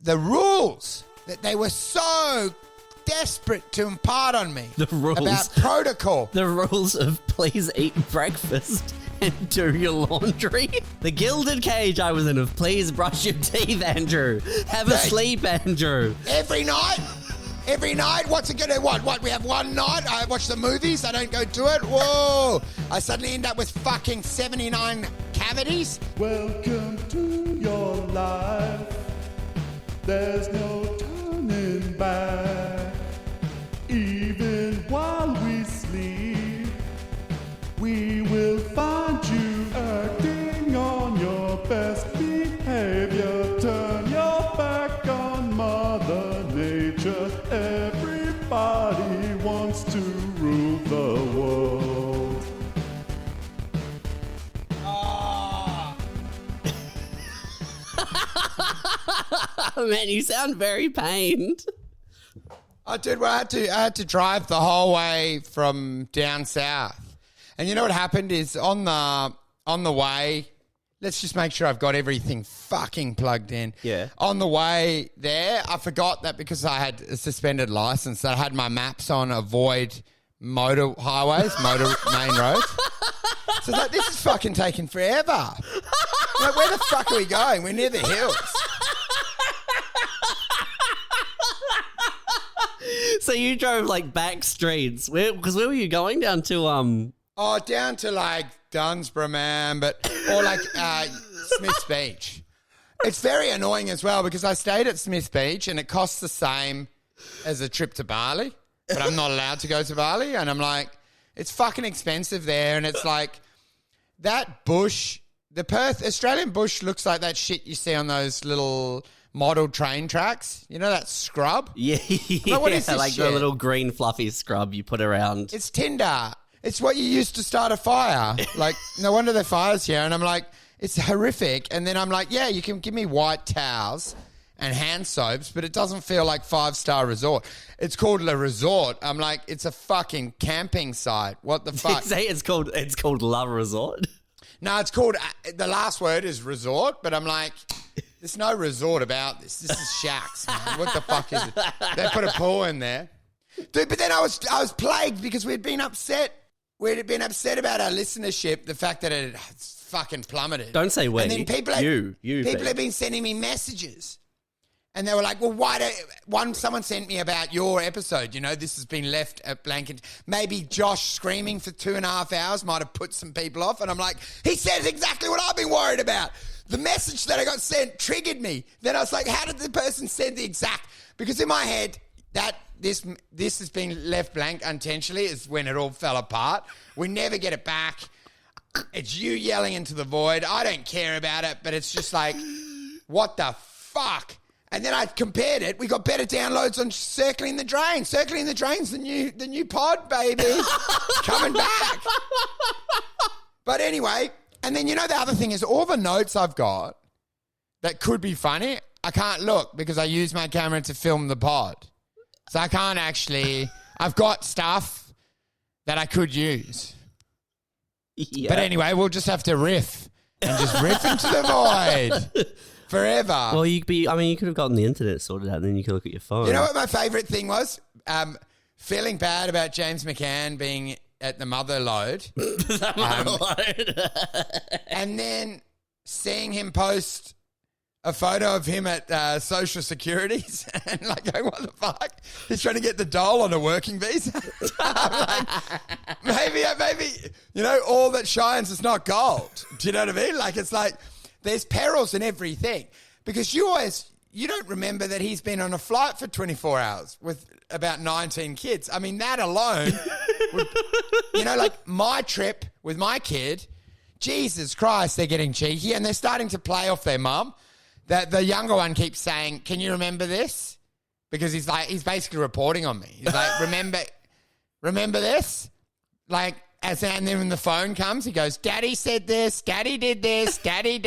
the rules that they were so desperate to impart on me. The rules. About protocol. The rules of please eat breakfast and do your laundry. The gilded cage I was in of please brush your teeth, Andrew. Have a sleep, Andrew. Every night? Every night? What's it gonna, what? We have one night, I watch the movies, I don't go to it? Whoa! I suddenly end up with fucking 79 cavities? Welcome to your life. There's no turning back. Even while we sleep, we will find you acting on your best behavior. Turn your back on Mother Nature. Everybody wants to rule the world. Man, you sound very pained. I did. Well, I had to drive the whole way from down south, and you know what happened is on the way. Let's just make sure I've got everything fucking plugged in. Yeah. On the way there, I forgot that because I had a suspended license, that I had my maps on avoid motor highways, motor main roads. So like, this is fucking taking forever. Like, where the fuck are we going? We're near the hills. So you drove like back streets. Because where were you going? Down to Oh, down to like Dunsborough, man, or like Smith's Beach. It's very annoying as well because I stayed at Smith's Beach and it costs the same as a trip to Bali, but I'm not allowed to go to Bali, and I'm like, it's fucking expensive there, and it's like that bush, the Perth Australian bush looks like that shit you see on those little model train tracks. You know that scrub? Yeah, Like, what is this like shit? the little green fluffy scrub you put around. It's tinder. It's what you use to start a fire. Like, no wonder there are fires here. And I'm like, it's horrific. And then I'm like, yeah, you can give me white towels and hand soaps, but it doesn't feel like 5-star resort. It's called a resort. I'm like, it's a fucking camping site. What the fuck? Say it's called Love Resort. No, it's called, the last word is resort, but I'm like, there's no resort about this. This is shacks, man. What the fuck is it? They put a pool in there. Dude, but then I was plagued because we'd been upset. We'd been upset about our listenership, the fact that it fucking plummeted. Don't say we. And then people have been sending me messages. And they were like, well, someone sent me about your episode. You know, this has been left at blank. Maybe Josh screaming for 2.5 hours might have put some people off. And I'm like, he says exactly what I've been worried about. The message that I got sent triggered me. Then I was like, how did the person send the exact? Because in my head, that this has been left blank unintentionally is when it all fell apart. We never get it back. It's you yelling into the void. I don't care about it, but it's just like, what the fuck? And then I compared it. We got better downloads on Circling the Drain. Circling the Drain's the new pod, baby. Coming back. But anyway, and then you know the other thing is all the notes I've got that could be funny, I can't look because I use my camera to film the pod. So I can't actually, I've got stuff that I could use. Yeah. But anyway, we'll just have to riff and just riff into the void forever. Well, you could have gotten the internet sorted out and then you could look at your phone. You know what my favourite thing was? Feeling bad about James McCann being at the mother load. And then seeing him post a photo of him at Social Securities and like going, what the fuck? He's trying to get the dole on a working visa. I'm like, maybe, you know, all that shines is not gold. Do you know what I mean? Like, it's like there's perils in everything because you don't remember that he's been on a flight for 24 hours with about 19 kids. I mean, that alone, you know, like my trip with my kid, Jesus Christ, they're getting cheeky and they're starting to play off their mum. The younger one keeps saying, can you remember this? Because he's basically reporting on me. He's like, remember this? Like, and then when the phone comes, he goes, Daddy said this, Daddy did this, Daddy.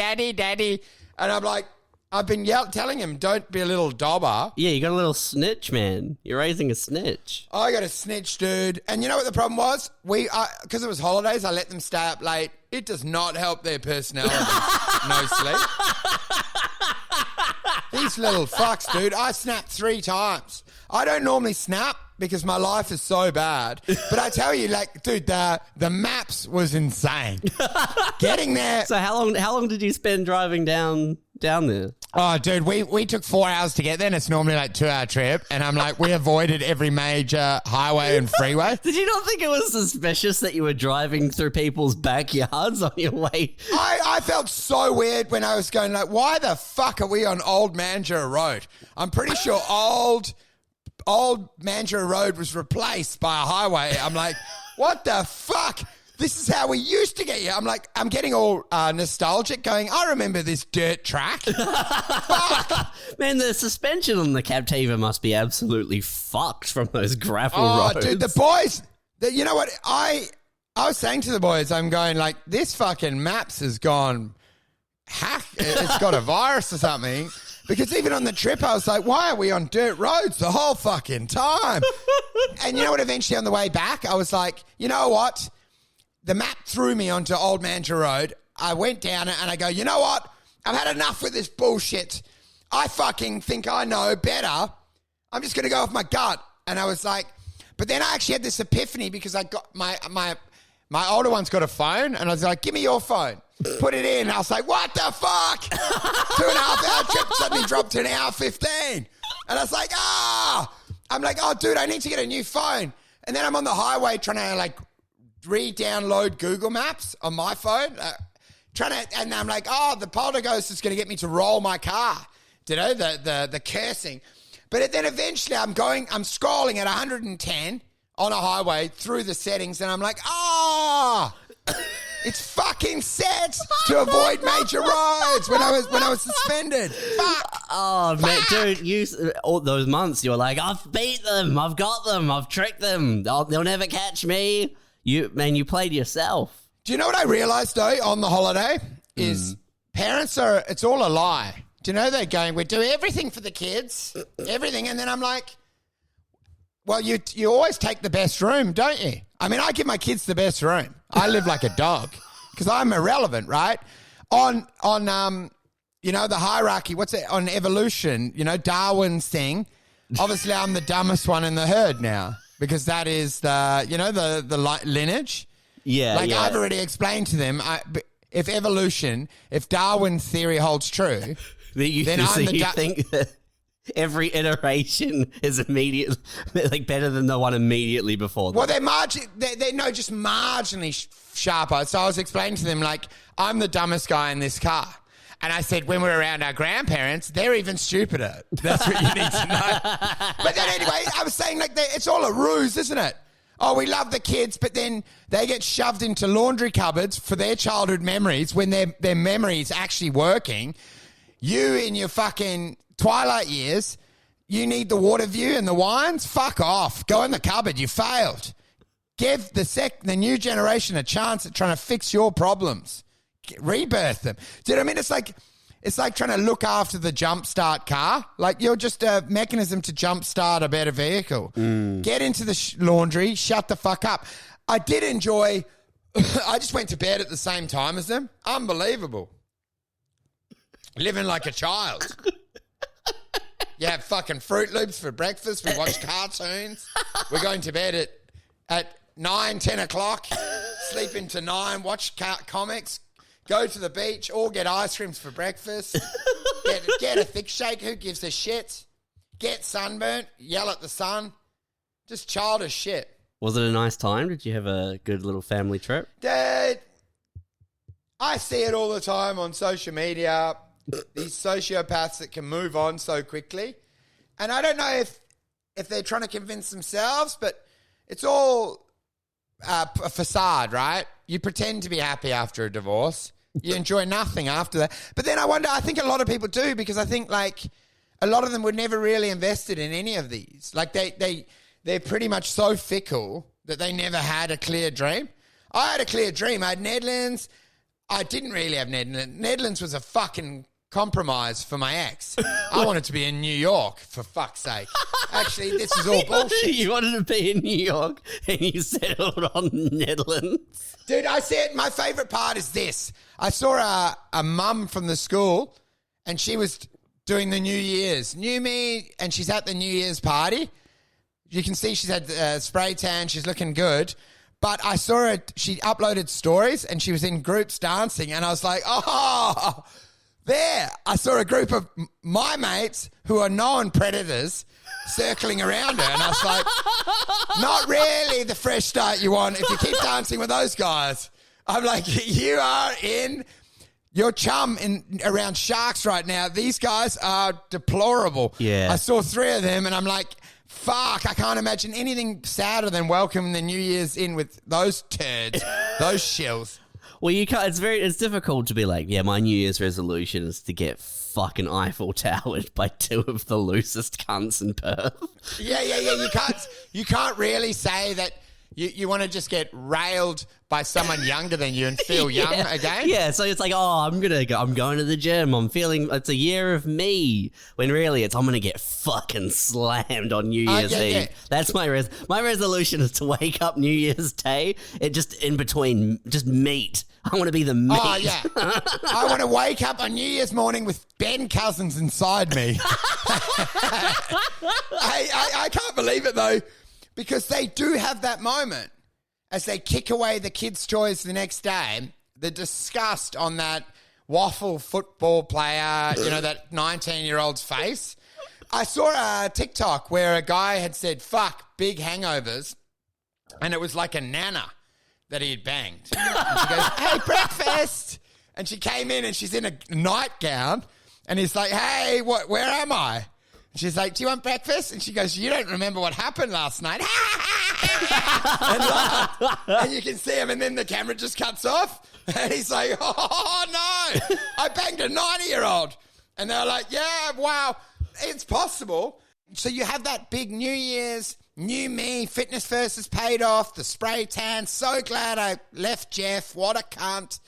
And I'm like, I've been telling him, don't be a little dobber. Yeah, you got a little snitch, man. You're raising a snitch. I got a snitch, dude. And you know what the problem was? Because it was holidays, I let them stay up late. It does not help their personality. No sleep. These little fucks, dude. I snapped 3 times. I don't normally snap because my life is so bad. But I tell you, like, dude, the maps was insane. Getting there. So how long did you spend driving down there? Oh, dude, we took 4 hours to get there, and it's normally like 2-hour trip. And I'm like, we avoided every major highway and freeway. Did you not think it was suspicious that you were driving through people's backyards on your way? I felt so weird when I was going like, why the fuck are we on Old Mandurah Road? I'm pretty sure old Mandurah Road was replaced by a highway. I'm like, what the fuck? This is how we used to get here. I'm like, I'm getting all nostalgic going, I remember this dirt track. Fuck. Man, the suspension on the Captiva must be absolutely fucked from those gravel roads. Dude, the boys, you know what? I was saying to the boys, I'm going like, this fucking maps has gone hack. It's got a virus or something. Because even on the trip, I was like, why are we on dirt roads the whole fucking time? And you know what? Eventually on the way back, I was like, you know what? The map threw me onto Old Mandurah Road. I went down it and I go, you know what? I've had enough with this bullshit. I fucking think I know better. I'm just going to go off my gut. And I was like, but then I actually had this epiphany because I got my older one's got a phone and I was like, give me your phone. Put it in. I was like, what the fuck? 2.5 hour trip suddenly dropped to 1:15. And I was like, I'm like, oh, dude, I need to get a new phone. And then I'm on the highway trying to like re-download Google Maps on my phone. And I'm like, the poltergeist is going to get me to roll my car. You know, the cursing. But then eventually I'm scrolling at 110 on a highway through the settings and I'm like, it's fucking set to avoid major roads when I was suspended. Fuck. Oh, man, dude, all those months you were like, I've beat them, I've got them, I've tricked them, they'll never catch me. You played yourself. Do you know what I realized though on the holiday is parents it's all a lie. Do you know they're going, we do everything for the kids, everything, and then I'm like, well, you always take the best room, don't you? I mean, I give my kids the best room. I live like a dog because I'm irrelevant, right? On you know, the hierarchy, what's it, on evolution, you know, Darwin's thing, obviously I'm the dumbest one in the herd now because that is the lineage. Yeah, like I've already explained to them, if Darwin's theory holds true, then I'm the think that every iteration is immediate, like better than the one immediately before them. Well, they're just marginally sharper. So I was explaining to them, like, I'm the dumbest guy in this car. And I said, when we're around our grandparents, they're even stupider. That's what you need to know. But then anyway, I was saying, like, it's all a ruse, isn't it? Oh, we love the kids, but then they get shoved into laundry cupboards for their childhood memories when their memory is actually working. You in your fucking twilight years, you need the water view and the wines? Fuck off. Go in the cupboard. You failed. Give the new generation a chance at trying to fix your problems. Rebirth them. Do you know what I mean? It's like trying to look after the jumpstart car. Like you're just a mechanism to jumpstart a better vehicle. Get into the laundry, shut the fuck up. I did enjoy, I just went to bed at the same time as them. Unbelievable. Living like a child. You have fucking Fruit Loops for breakfast. We watch cartoons. We're going to bed at 9, 10 o'clock. Sleep into 9, watch comics. Go to the beach, all get ice creams for breakfast. Get a thick shake. Who gives a shit? Get sunburnt. Yell at the sun. Just childish shit. Was it a nice time? Did you have a good little family trip? Dad, I see it all the time on social media. These sociopaths that can move on so quickly. And I don't know if they're trying to convince themselves, but it's all a facade, right? You pretend to be happy after a divorce. You enjoy nothing after that. But then I think a lot of people do because I think like a lot of them were never really invested in any of these. Like they're pretty much so fickle that they never had a clear dream. I had a clear dream. I had Netherlands. I didn't really have Netherlands. Netherlands was a fucking compromise for my ex. I wanted to be in New York, for fuck's sake. Actually, this is all bullshit. You wanted to be in New York and you settled on Netherlands. Dude, I said my favourite part is this. I saw a mum from the school and she was doing the New Year's. New me, and she's at the New Year's party. You can see she's had spray tan. She's looking good. But I saw her, she uploaded stories and she was in groups dancing. And I was like, oh, there. I saw a group of my mates who are known predators circling around her. And I was like, not really the fresh start you want if you keep dancing with those guys. I'm like, you are in your chum around sharks right now. These guys are deplorable. Yeah. I saw 3 of them and I'm like, fuck, I can't imagine anything sadder than welcoming the New Year's in with those turds, those shills. Well, you can't. It's difficult to be like, yeah, my New Year's resolution is to get fucking Eiffel Towered by 2 of the loosest cunts in Perth. Yeah. You can't really say that you want to just get railed by someone younger than you and feel young again. Yeah, so it's like, oh, I'm going to the gym. I'm feeling it's a year of me. When really it's I'm gonna get fucking slammed on New Year's Eve. Yeah. That's my resolution is to wake up New Year's Day. It just in between, just meat. I want to be the meat. Oh, yeah. I want to wake up on New Year's morning with Ben Cousins inside me. I can't believe it, though, because they do have that moment as they kick away the kids' toys the next day, the disgust on that waffle football player, that 19-year-old's face. I saw a TikTok where a guy had said, fuck, big hangovers, and it was like a nana that he had banged. And she goes, hey, breakfast! And she came in and she's in a nightgown, and he's like, hey, where am I? And she's like, do you want breakfast? And she goes, you don't remember what happened last night. And laugh. And you can see him, and then the camera just cuts off, and he's like, oh, no, I banged a 90-year-old. And they're like, yeah, wow, it's possible. So you have that big New Year's, new me, fitness first has paid off, the spray tan, so glad I left Jeff, what a cunt.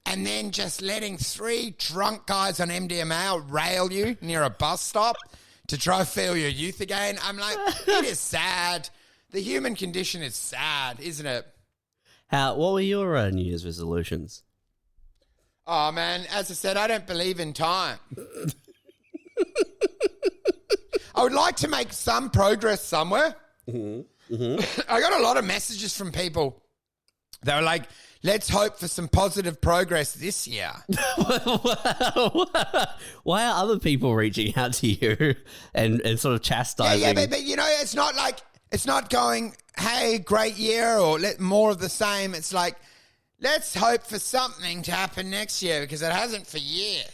And then just letting 3 drunk guys on MDMA rail you near a bus stop to try to feel your youth again. I'm like, it is sad. The human condition is sad, isn't it? What were your New Year's resolutions? Oh, man, as I said, I don't believe in time. I would like to make some progress somewhere. Mm-hmm. Mm-hmm. I got a lot of messages from people. They were like, let's hope for some positive progress this year. Why are other people reaching out to you and sort of chastising? Yeah, but it's not like, it's not going, hey, great year or more of the same. It's like, let's hope for something to happen next year because it hasn't for years.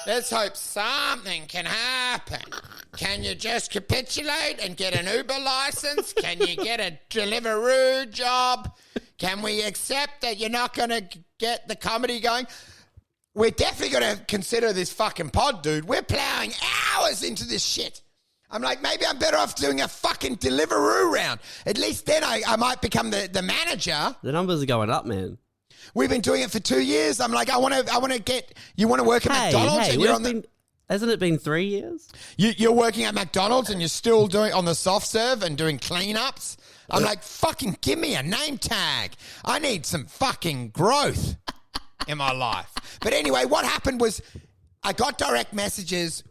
Let's hope something can happen. Can you just capitulate and get an Uber license? Can you get a Deliveroo job? Can we accept that you're not going to get the comedy going? We're definitely going to consider this fucking pod, dude. We're plowing hours into this shit. I'm like, maybe I'm better off doing a fucking Deliveroo round. At least then I might become the manager. The numbers are going up, man. We've been doing it for 2 years. I'm like, I want to get. You want to work at McDonald's, and you're on hasn't it been 3 years? You're working at McDonald's, and you're still doing on the soft serve and doing cleanups. I'm like, fucking give me a name tag. I need some fucking growth in my life. But anyway, what happened was, I got direct messages.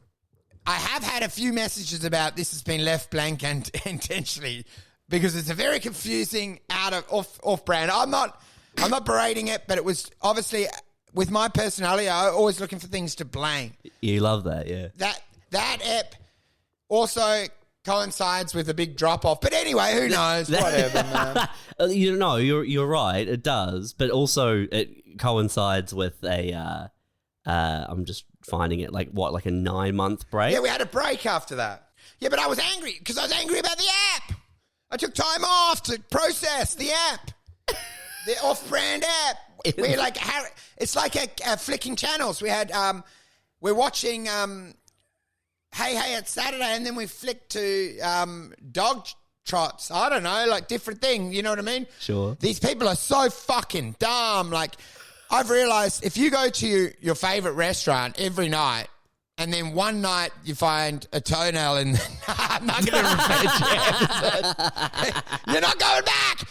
I have had a few messages about this has been left blank and intentionally because it's a very confusing off brand. I'm not berating it, but it was obviously with my personality, I'm always looking for things to blame. You love that, yeah. That app also coincides with a big drop off. But anyway, who knows? Whatever, man. You're right. It does, but also it coincides with a. I'm just finding it like a 9-month break. Yeah, we had a break after that. Yeah, but I was angry because I was angry about the app. I took time off to process the app. The off-brand app. We're like, it's like a flicking channels. We had, we're watching Hey It's Saturday, and then we flick to dog trots. I don't know, like different thing. You know what I mean? Sure. These people are so fucking dumb. Like, I've realized if you go to your favorite restaurant every night, and then one night you find a toenail in the... I'm not going to refer to you. You're not going back.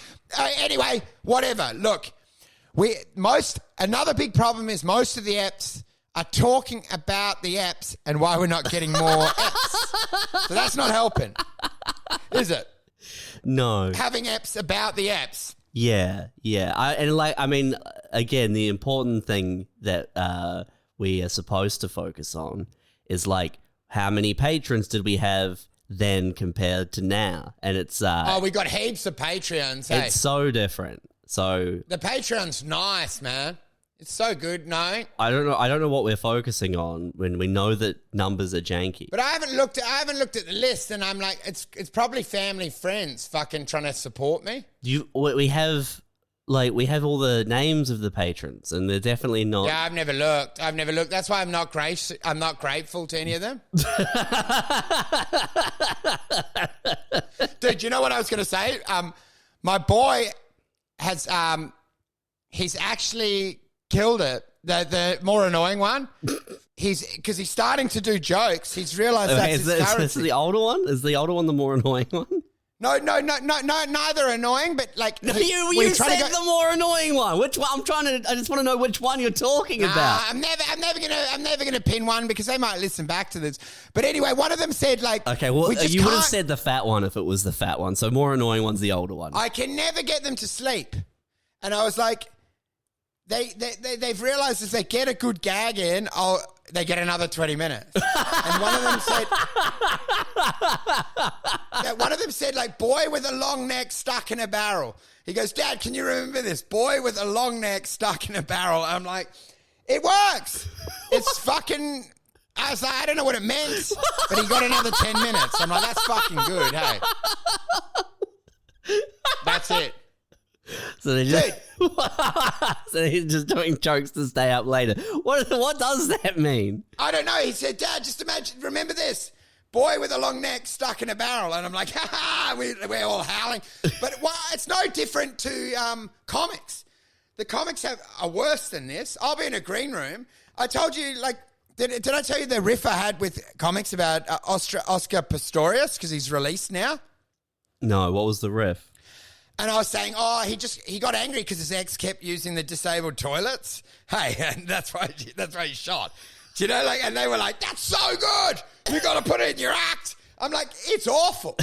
Anyway, whatever. Look, another big problem is most of the apps are talking about the apps and why we're not getting more apps. So that's not helping, is it? No. Having apps about the apps. Yeah. Again, the important thing that we are supposed to focus on is like, how many patrons did we have then compared to now? And it's we got heaps of Patreons. Hey? It's so different. So the Patreon's nice, man. It's so good. No, I don't know what we're focusing on when we know that numbers are janky. But I haven't looked at the list, and I'm like, it's probably family, friends, fucking trying to support me. We have all the names of the patrons, and they're definitely not. Yeah, I've never looked. That's why I'm not grateful to any of them. Dude, you know what I was going to say? My boy has he's actually killed it. The more annoying one. Because he's starting to do jokes. He's realised that's his currency. Is the older one? Is the older one the more annoying one? No, neither annoying, but like... No, you said the more annoying one. Which one? I just want to know which one you're talking about. I'm never gonna pin one because they might listen back to this. But anyway, one of them said like... Okay, well, you would have said the fat one if it was the fat one. So more annoying one's the older one. I can never get them to sleep. And I was like... They've realised if they get a good gag in, they get another 20 minutes. And one of them said, like, boy with a long neck stuck in a barrel. He goes, Dad, can you remember this? Boy with a long neck stuck in a barrel. I'm like, it works. It's fucking... I was like, I don't know what it meant, but he got another 10 minutes. I'm like, that's fucking good, hey. That's it. So they're just doing jokes to stay up later. What does that mean? I don't know. He said, Dad, just imagine, remember this. Boy with a long neck stuck in a barrel. And I'm like, ha ha, we're all howling. But it's no different to comics. The comics are worse than this. I'll be in a green room. I told you, like, did I tell you the riff I had with comics about Oscar Pistorius because he's released now? No, what was the riff? And I was saying, he got angry because his ex kept using the disabled toilets. Hey, and that's why he shot. Do you know, like, and they were like, that's so good. You got to put it in your act. I'm like, it's awful.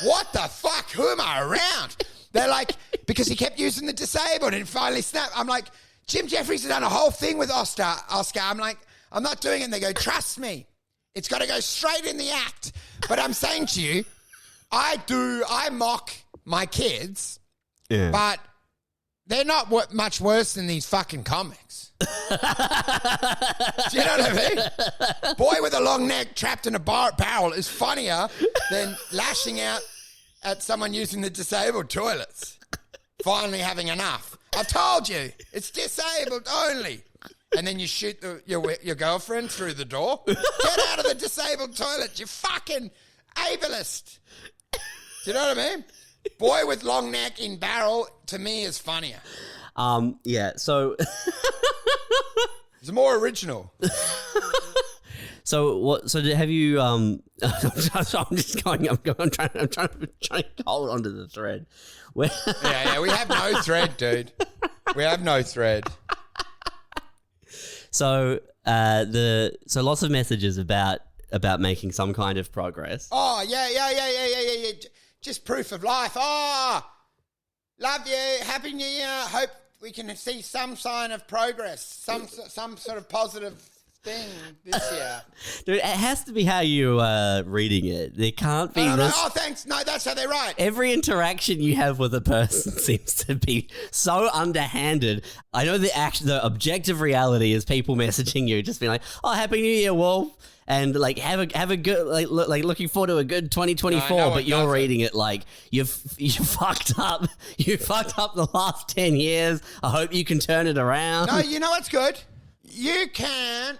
What the fuck? Who am I around? They're like, because he kept using the disabled and finally snapped. I'm like, Jim Jeffries has done a whole thing with Oscar. I'm like, I'm not doing it. And they go, trust me. It's got to go straight in the act. But I'm saying to you, I mock my kids. Yeah. But they're not much worse than these fucking comics. Do you know what I mean? Boy with a long neck trapped in a barrel is funnier than lashing out at someone using the disabled toilets. Finally having enough. I told you, it's disabled only. And then you shoot your girlfriend through the door. Get out of the disabled toilet, you fucking ableist. Do you know what I mean? Boy with long neck in barrel, to me, is funnier. Yeah, so... It's more original. So have you... I'm trying to hold onto the thread. Yeah, we have no thread, dude. We have no thread. So, so lots of messages about making some kind of progress. Oh, yeah. Just proof of life. Oh, love you. Happy New Year. Hope we can see some sign of progress, some sort of positive thing this year. Dude, it has to be how you are reading it. There can't be this. Oh, thanks. No, that's how they write. Every interaction you have with a person seems to be so underhanded. I know the objective reality is people messaging you, just being like, "Oh, Happy New Year, Wolf." And like have a good like looking forward to a good 2024, but you're reading it like you fucked up. You fucked up the last 10 years. I hope you can turn it around. No, you know what's good? You can,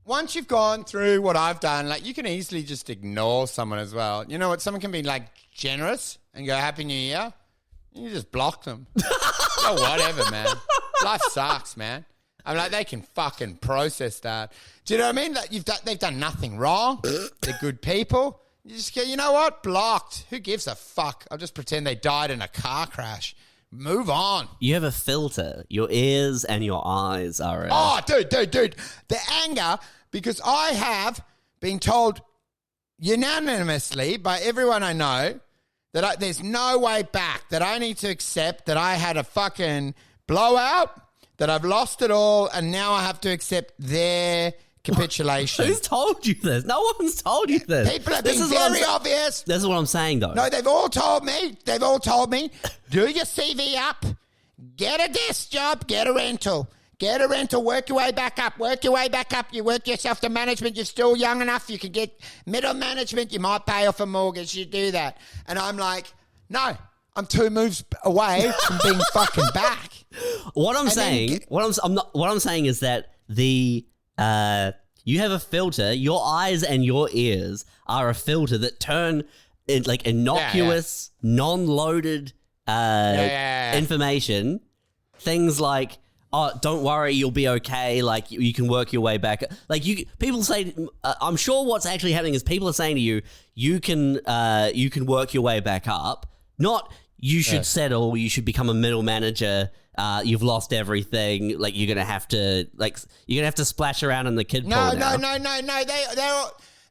once you've gone through what I've done, like you can easily just ignore someone as well. You know what? Someone can be like generous and go Happy New Year. You just block them. Oh, whatever, man. Life sucks, man. I'm like, they can fucking process that. Do you know what I mean? Like they've done nothing wrong. They're good people. You just go, you know what? Blocked. Who gives a fuck? I'll just pretend they died in a car crash. Move on. You have a filter. Your ears and your eyes are. Oh, dude. The anger, because I have been told unanimously by everyone I know that there's no way back, that I need to accept that I had a fucking blowout, that I've lost it all, and now I have to accept their capitulation. Who's told you this? No one's told you this. People have been very obvious. This is what I'm saying, though. No, they've all told me, do your CV up, get a desk job, get a rental, work your way back up, you work yourself to management, you're still young enough, you can get middle management, you might pay off a mortgage, you do that. And I'm like, no, I'm 2 moves away from being fucking back. What I'm saying is that you have a filter. Your eyes and your ears are a filter that turn like innocuous, non-loaded information. Things like, oh, don't worry, you'll be okay. Like you can work your way back. Like people say, I'm sure what's actually happening is people are saying to you, you can work your way back up. Not you should settle. You should become a middle manager. You've lost everything. Like you're gonna have to splash around in the kid pool now. No.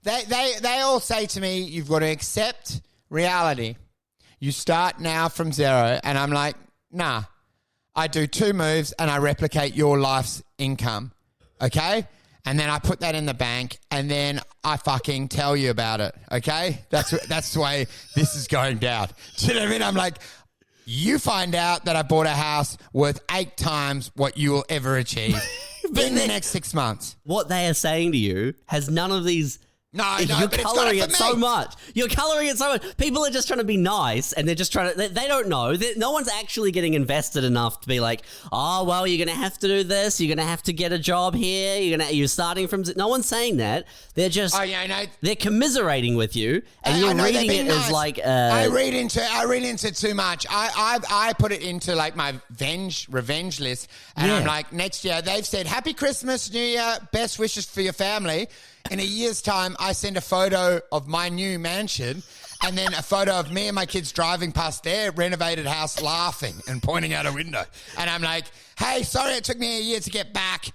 They all say to me, you've got to accept reality. You start now from zero, and I'm like, nah. I do 2 moves and I replicate your life's income, okay? And then I put that in the bank, and then I fucking tell you about it, okay? That's the way this is going down. Do you know what I mean? I'm like, you find out that I bought a house worth 8 times what you will ever achieve in the next 6 months. What they are saying to you has none of these. No, you're but coloring it's not it so much. You're coloring it so much. People are just trying to be nice, and they're just trying to. They don't know. No one's actually getting invested enough to be like, oh well, you're going to have to do this. You're going to have to get a job here. You're starting from. No one's saying that. They're just. Oh yeah, no. They're commiserating with you, and you're reading it nice. As like. I read into too much. I put it into like my revenge list, and I'm like, next year they've said Happy Christmas, New Year, best wishes for your family. In a year's time, I send a photo of my new mansion and then a photo of me and my kids driving past their renovated house laughing and pointing out a window. And I'm like, hey, sorry it took me a year to get back.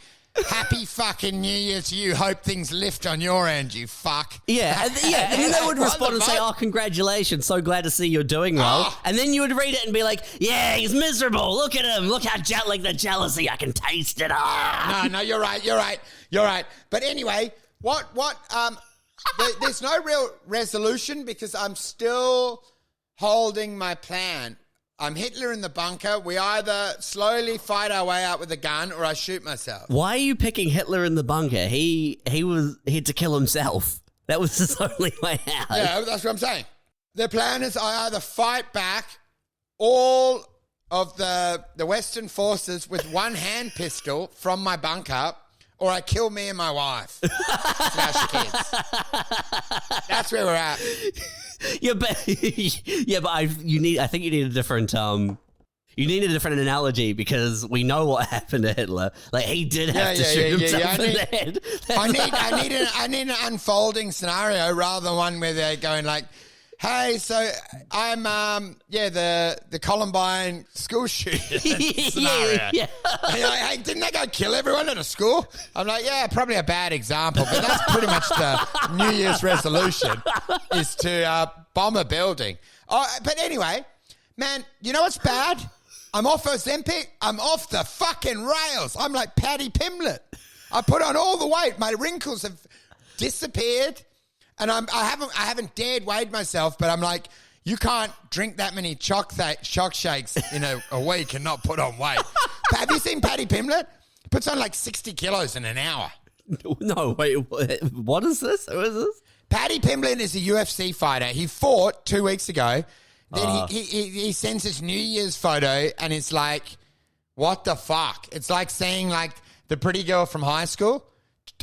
Happy fucking New Year to you. Hope things lift on your end, you fuck. Yeah. And then they would respond and say, oh, congratulations. So glad to see you're doing well. Oh. And then you would read it and be like, yeah, he's miserable. Look at him. Look how like the jealousy. I can taste it. No, you're right. But anyway... There's no real resolution because I'm still holding my plan. I'm Hitler in the bunker. We either slowly fight our way out with a gun or I shoot myself. Why are you picking Hitler in the bunker? He had to kill himself. That was his only way out. Yeah, that's what I'm saying. The plan is I either fight back all of the Western forces with one hand pistol from my bunker, or I kill me and my wife. Smash the kids. That's where we're at. I think you need a different analogy because we know what happened to Hitler. Like he did have to shoot himself in the head. I need an unfolding scenario rather than one where they're going like, hey, so I'm the Columbine school shooter scenario. Yeah. Like, hey, didn't they go kill everyone at a school? I'm like, yeah, probably a bad example, but that's pretty much the New Year's resolution is to bomb a building. Oh, but anyway, man, you know what's bad? I'm off Ozempic. I'm off the fucking rails. I'm like Paddy Pimblett. I put on all the weight. My wrinkles have disappeared. And I haven't dared weighed myself, but I'm like, you can't drink that many shock shakes in a week and not put on weight. Have you seen Paddy Pimblett? He puts on like 60 kilos in an hour. No, wait, what is this? Who is this? Paddy Pimblett is a UFC fighter. He fought 2 weeks ago. Then he sends his New Year's photo and it's like, what the fuck? It's like seeing like the pretty girl from high school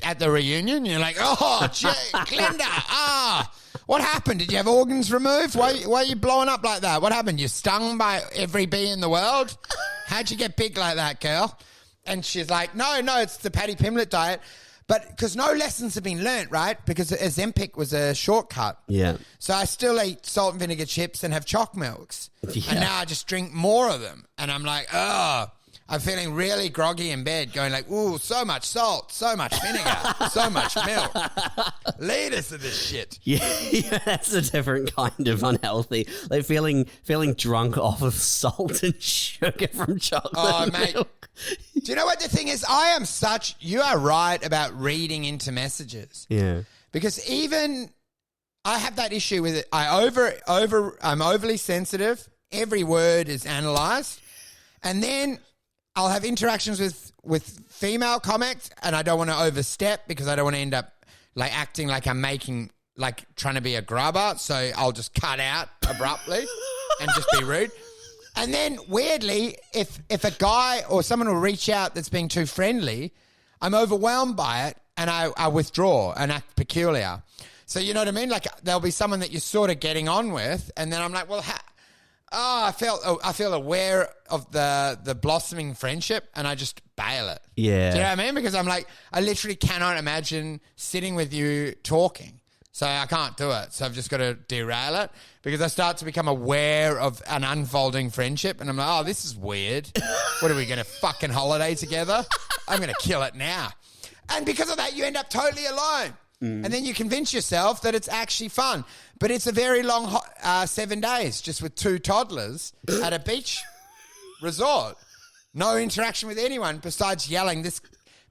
at the reunion. You're like, oh, Glenda, what happened? Did you have organs removed? Why are you blowing up like that? What happened? You stung by every bee in the world? How'd you get big like that, girl? And she's like, no, it's the Paddy Pimblett diet. But because no lessons have been learnt, right? Because Ozempic was a shortcut. Yeah. So I still eat salt and vinegar chips and have choc milks. Yeah. And now I just drink more of them. And I'm like, oh, I'm feeling really groggy in bed going like, ooh, so much salt, so much vinegar, so much milk. Liters of this shit. Yeah, that's a different kind of unhealthy. Like feeling drunk off of salt and sugar from chocolate. Oh, mate. milk. Do you know what the thing is? You are right about reading into messages. Yeah. Because even I have that issue with it. I'm overly sensitive. Every word is analysed. And then I'll have interactions with female comics and I don't want to overstep because I don't want to end up like acting like I'm trying to be a grubber. So I'll just cut out abruptly and just be rude. And then weirdly, if a guy or someone will reach out that's being too friendly, I'm overwhelmed by it and I withdraw and act peculiar. So you know what I mean? Like there'll be someone that you're sort of getting on with and then I'm like, well, I feel aware of the blossoming friendship and I just bail it. Yeah. Do you know what I mean? Because I'm like, I literally cannot imagine sitting with you talking. So I can't do it. So I've just got to derail it because I start to become aware of an unfolding friendship and I'm like, oh, this is weird. What are we going to fucking holiday together? I'm going to kill it now. And because of that, you end up totally alone. And then you convince yourself that it's actually fun. But it's a very long 7 days just with 2 toddlers at a beach resort. No interaction with anyone besides yelling, this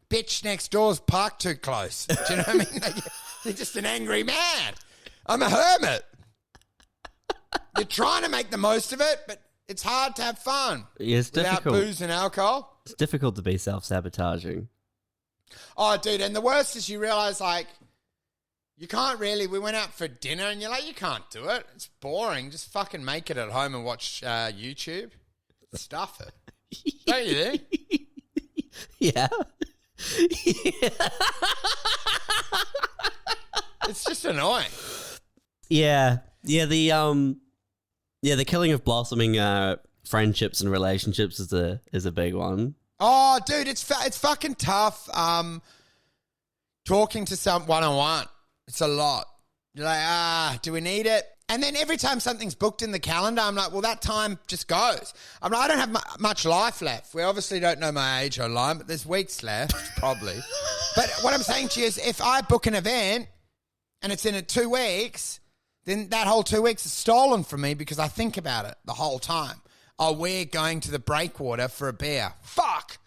bitch next door's parked too close. Do you know what I mean? Like, you're just an angry man. I'm a hermit. You're trying to make the most of it, but it's hard to have fun It's without difficult. booze and alcohol. It's difficult to be self-sabotaging. Oh, dude, and the worst is you realise, like, you can't really, we went out for dinner and you're like, you can't do it. It's boring. Just fucking make it at home and watch YouTube. Stuff it. Don't you think? Yeah. It's just annoying. Yeah. Yeah, the killing of blossoming friendships and relationships is a big one. Oh, dude, it's fucking tough talking to someone one-on-one. It's a lot. You're like, do we need it? And then every time something's booked in the calendar, I'm like, well, that time just goes. I'm like, I don't have much life left. We obviously don't know my age online, but there's weeks left, probably. But what I'm saying to you is if I book an event and it's in 2 weeks, then that whole 2 weeks is stolen from me because I think about it the whole time. Oh, we're going to the breakwater for a beer. Fuck.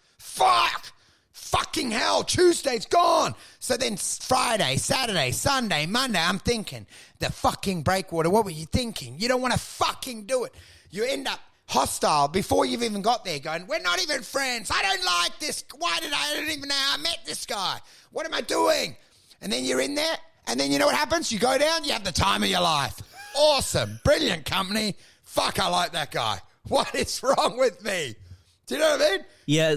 Fucking hell, Tuesday's gone. So then Friday, Saturday, Sunday, Monday, I'm thinking, the fucking breakwater, what were you thinking? You don't want to fucking do it. You end up hostile before you've even got there going, we're not even friends. I don't like this. I don't even know how I met this guy. What am I doing? And then you're in there, and then you know what happens? You go down, you have the time of your life. Awesome. Brilliant company. Fuck, I like that guy. What is wrong with me? Do you know what I mean? Yeah,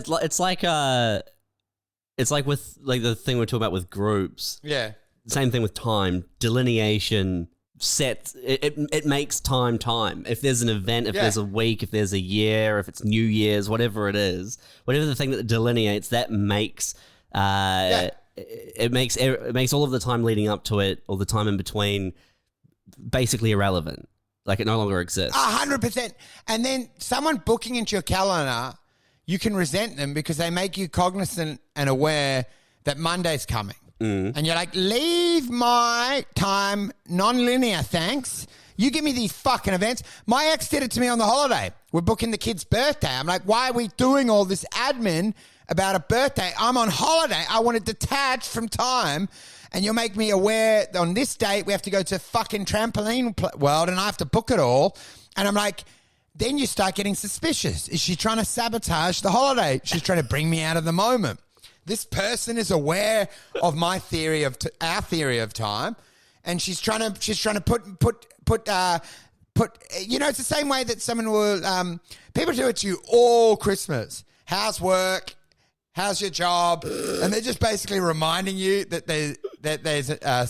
it's like with like the thing we're talking about with groups. Yeah. Same thing with time. Delineation sets it makes time. If there's an event, if there's a week, if there's a year, if it's New Year's, whatever it is, whatever the thing that delineates, that makes it makes all of the time leading up to it, or the time in between, basically irrelevant. Like it no longer exists. 100%. And then someone booking into your calendar, you can resent them because they make you cognizant and aware that Monday's coming. And you're like, leave my time non-linear, thanks. You give me these fucking events. My ex did it to me on the holiday. We're booking the kid's birthday. I'm like, why are we doing all this admin about a birthday? I'm on holiday. I want to detach from time. And you'll make me aware that on this date we have to go to fucking trampoline world and I have to book it all. And I'm like, then you start getting suspicious. Is she trying to sabotage the holiday? She's trying to bring me out of the moment. This person is aware of my theory of our theory of time, and she's trying to put. You know, it's the same way that someone will. People do it to you all Christmas. How's work? How's your job? And they're just basically reminding you that there's a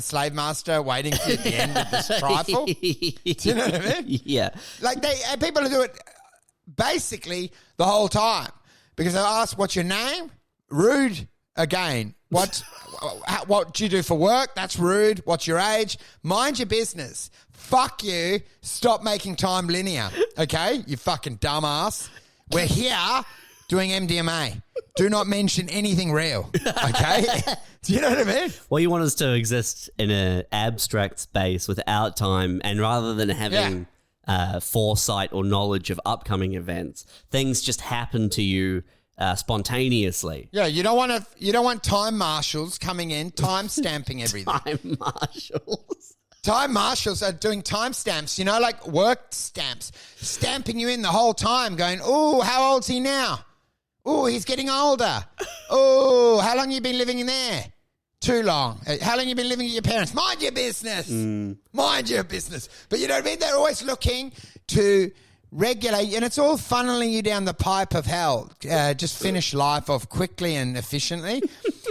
slave master waiting for you at the end of this trifle. Do you know what I mean? Yeah. Like people do it basically the whole time because I ask, "What's your name?" Rude again. What do you do for work? That's rude. What's your age? Mind your business. Fuck you. Stop making time linear. Okay? You fucking dumbass. We're here doing MDMA. Do not mention anything real. Okay? Do you know what I mean? Well, you want us to exist in an abstract space without time, and rather than having foresight or knowledge of upcoming events, things just happen to you spontaneously. Yeah, you don't want time marshals coming in, time stamping everything. Time marshals. Time marshals are doing time stamps, like work stamps, stamping you in the whole time, going, oh, how old's he now? Oh, he's getting older. Oh, how long you been living in there? Too long. How long you been living with your parents? Mind your business. Mind your business. But you know what I mean? They're always looking to regulate, and it's all funneling you down the pipe of hell. Just finish life off quickly and efficiently.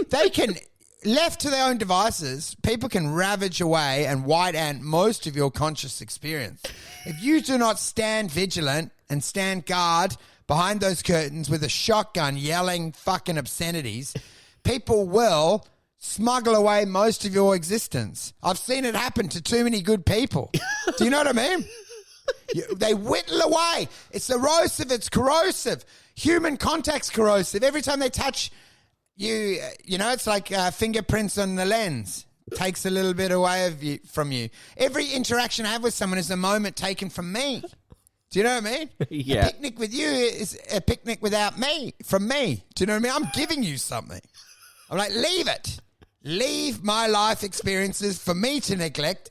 They can, left to their own devices, people can ravage away and white ant most of your conscious experience. If you do not stand vigilant and stand guard behind those curtains with a shotgun yelling fucking obscenities, people will smuggle away most of your existence. I've seen it happen to too many good people. Do you know what I mean? They whittle away. It's erosive. It's corrosive. Human contact's corrosive. Every time they touch you, it's like fingerprints on the lens. Takes a little bit away from you. Every interaction I have with someone is a moment taken from me. Do you know what I mean? Yeah. A picnic with you is a picnic without me, from me. Do you know what I mean? I'm giving you something. I'm like, leave it. Leave my life experiences for me to neglect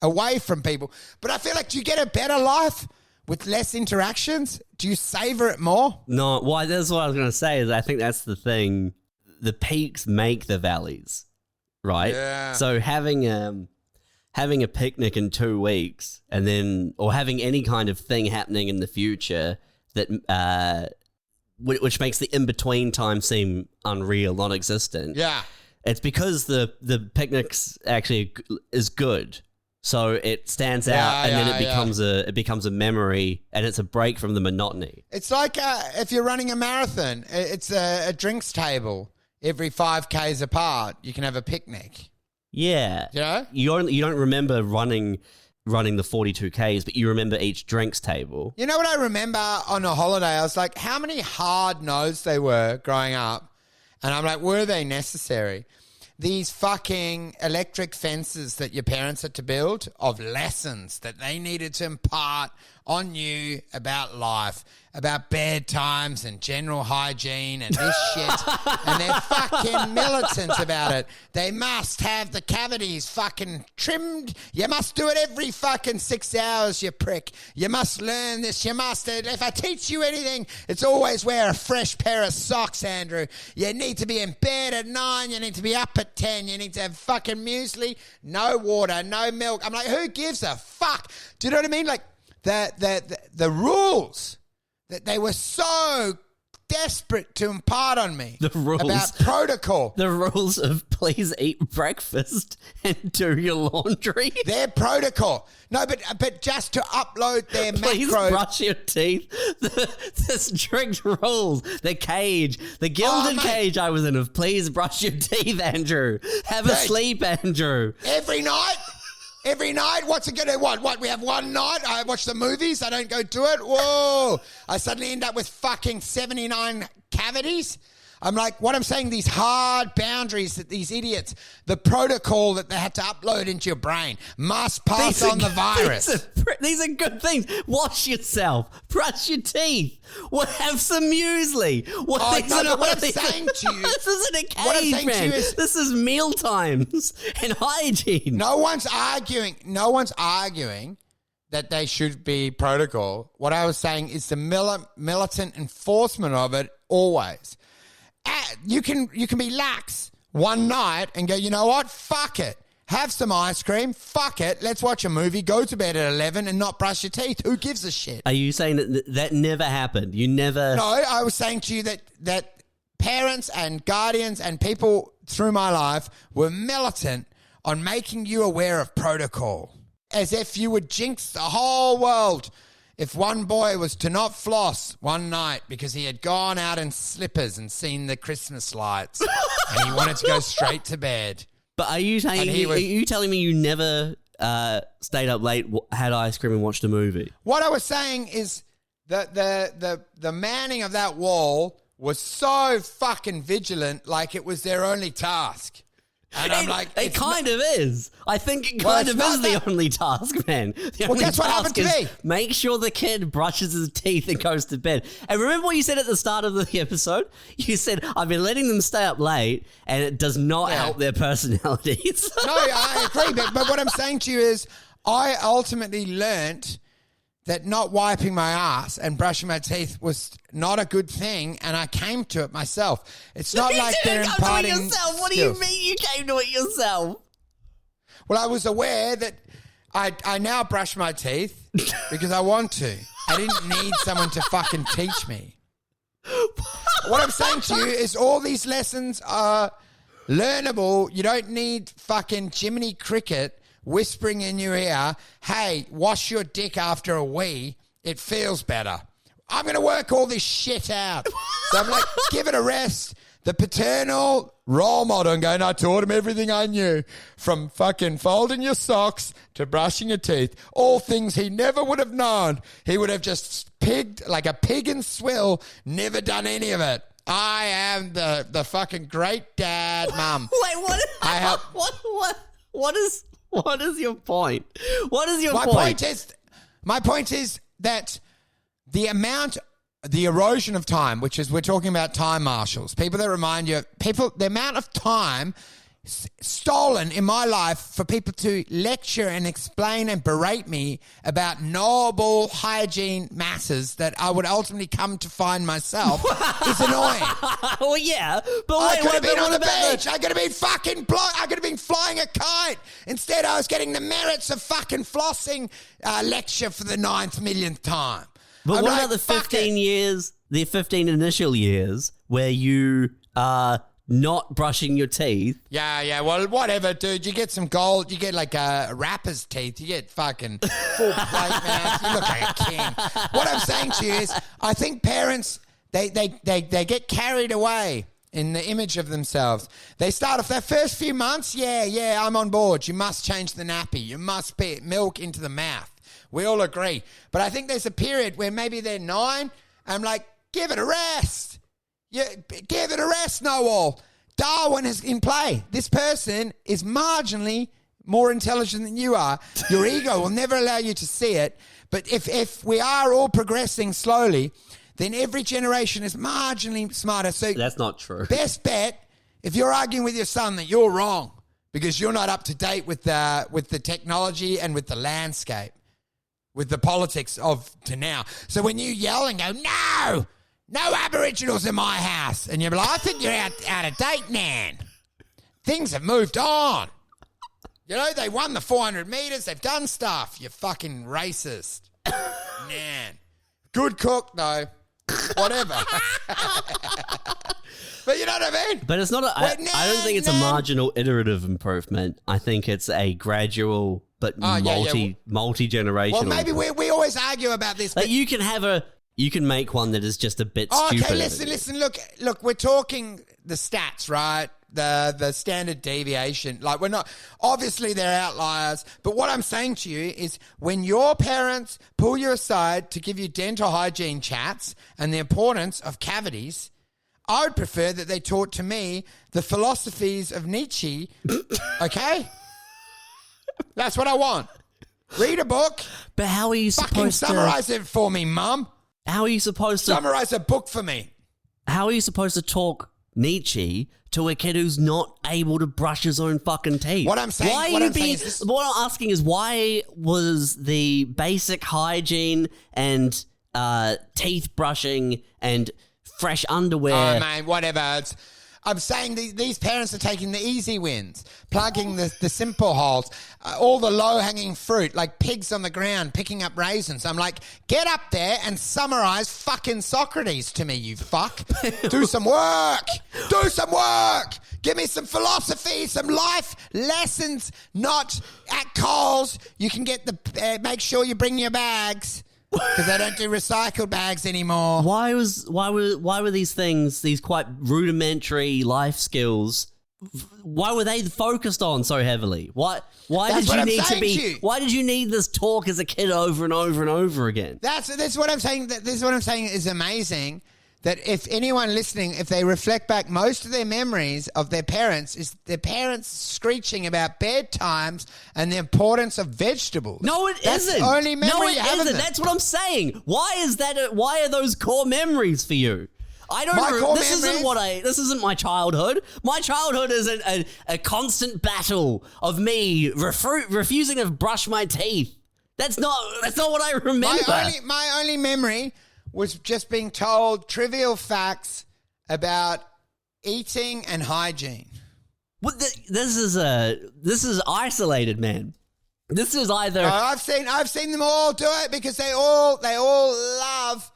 away from people. But I feel like, do you get a better life with less interactions? Do you savor it more? No, well, that's what I was going to say, is I think that's the thing. The peaks make the valleys, right? Yeah. So having a picnic in 2 weeks and then, or having any kind of thing happening in the future that, which makes the in-between time seem unreal, non-existent. Yeah. It's because the picnics actually is good. So it stands out, and then it becomes a memory, and it's a break from the monotony. It's like if you're running a marathon, it's a drinks table every 5 Ks apart. You can have a picnic. Yeah, you don't remember running the 42 Ks, but you remember each drinks table. You know what I remember on a holiday? I was like, how many hard no's they were growing up, and I'm like, were they necessary? These fucking electric fences that your parents had to build of lessons that they needed to impart on you about life, about bedtimes and general hygiene and this shit. And they're fucking militant about it. They must have the cavities fucking trimmed. You must do it every fucking 6 hours, you prick. You must learn this. You must. If I teach you anything, it's always wear a fresh pair of socks, Andrew. You need to be in bed at 9. You need to be up at 10. You need to have fucking muesli, no water, no milk. I'm like, who gives a fuck? Do you know what I mean? Like, the rules that they were so desperate to impart on me. The rules. About protocol. The rules of please eat breakfast and do your laundry. Their protocol. No, but just to upload their please macro. brush your teeth. The strict rules. The cage. The gilded cage I was in of please brush your teeth, Andrew. Have a sleep, Andrew. Every night? Every night? What's it going to, what? We have one night? I watch the movies. I don't go do it. Whoa. I suddenly end up with fucking 79 cavities. I'm like, what I'm saying, these hard boundaries that these idiots, the protocol that they had to upload into your brain must pass on the virus. These are good things. Wash yourself. Brush your teeth. Have some muesli. What I'm saying to you... This isn't a cage, man. This is meal times and hygiene. No one's arguing that they should be protocol. What I was saying is the militant enforcement of it always. You can be lax one night and go, you know what? Fuck it. Have some ice cream. Fuck it. Let's watch a movie. Go to bed at 11 and not brush your teeth. Who gives a shit? Are you saying that never happened? You never... No, I was saying to you that parents and guardians and people through my life were militant on making you aware of protocol. As if you would jinx the whole world if one boy was to not floss one night because he had gone out in slippers and seen the Christmas lights and he wanted to go straight to bed. But are you telling me you never stayed up late, had ice cream and watched a movie? What I was saying is that the manning of that wall was so fucking vigilant, like it was their only task. And I'm like, it kind of is. I think it kind of is the only task, man. Well, that's what happened to me. Make sure the kid brushes his teeth and goes to bed. And remember what you said at the start of the episode? You said, I've been letting them stay up late and it does not help their personalities. No, I agree. But what I'm saying to you is I ultimately learnt that not wiping my ass and brushing my teeth was not a good thing, and I came to it myself. It's not like they're imparting yourself. What do you mean you came to it yourself? Well, I was aware that I now brush my teeth because I want to. I didn't need someone to fucking teach me. What I'm saying to you is all these lessons are learnable. You don't need fucking Jiminy Cricket whispering in your ear, hey, wash your dick after a wee. It feels better. I'm going to work all this shit out. So I'm like, give it a rest. The paternal role model and going, I taught him everything I knew, from fucking folding your socks to brushing your teeth, all things he never would have known. He would have just pigged like a pig in swill, never done any of it. I am the fucking great dad, mum. Wait, what? What is your point? What is your point? My point is that the erosion of time, which is, we're talking about time marshals, people that remind you, the amount of time stolen in my life for people to lecture and explain and berate me about knowable hygiene matters that I would ultimately come to find myself is annoying. Well, yeah, but I could have been on the beach. I could have been I could have been flying a kite. Instead, I was getting the merits of fucking flossing lecture for the 9th millionth time. But what about the 15 years, the 15 initial years where you are not brushing your teeth? Yeah. Well, whatever, dude. You get some gold. You get like a rapper's teeth. You get fucking full plate, man. You look like a king. What I'm saying to you is, I think parents, they get carried away in the image of themselves. They start off that first few months, yeah, I'm on board. You must change the nappy. You must put milk into the mouth. We all agree. But I think there's a period where maybe they're 9. I'm like, give it a rest. Yeah, give it a rest, Noel. Darwin is in play. This person is marginally more intelligent than you are. Your ego will never allow you to see it. But if we are all progressing slowly, then every generation is marginally smarter. So that's not true. Best bet, if you're arguing with your son, that you're wrong because you're not up to date with the technology and with the landscape, with the politics of to now. So when you yell and go, no Aboriginals in my house. And you're like, I think you're out of date, Nan. Things have moved on. You know, they won the 400 metres. They've done stuff. You fucking racist. Nan. Good cook, though. Whatever. But you know what I mean? But it's not I don't think it's a marginal iterative improvement. I think it's a gradual but multi-generational. Well, maybe we always argue about this. Like you can make one that is just a bit stupid. Okay, listen. Look, we're talking the stats, right? The standard deviation. Like, we're not, obviously they're outliers, but what I'm saying to you is when your parents pull you aside to give you dental hygiene chats and the importance of cavities, I would prefer that they taught to me the philosophies of Nietzsche, okay? That's what I want. Read a book. But how are you supposed to summarize it for me, Mum? How are you supposed to summarize a book for me? How are you supposed to talk Nietzsche to a kid who's not able to brush his own fucking teeth? What I'm saying, what I'm asking is, why was the basic hygiene and teeth brushing and fresh underwear? Oh man, whatever. I'm saying these parents are taking the easy wins, plugging the simple holes, all the low-hanging fruit, like pigs on the ground picking up raisins. I'm like, get up there and summarize fucking Socrates to me, you fuck. Do some work. Do some work. Give me some philosophy, some life lessons, not at Coles. You can get make sure you bring your bags. because they don't do recycled bags anymore. Why were these things, these quite rudimentary life skills, why were they focused on so heavily? Why did you need this talk as a kid over and over and over again? That's what I'm saying. This is what I'm saying is amazing. That if anyone listening, if they reflect back, most of their memories of their parents is their parents screeching about bedtimes and the importance of vegetables. No, That's isn't. the only memory you have of them. That's what I'm saying. Why is that? Why are those core memories for you? I don't. This isn't my childhood. My childhood is a constant battle of me refusing to brush my teeth. That's not what I remember. My only memory was just being told trivial facts about eating and hygiene. This is isolated, man. This is either I've seen them all do it because they all love,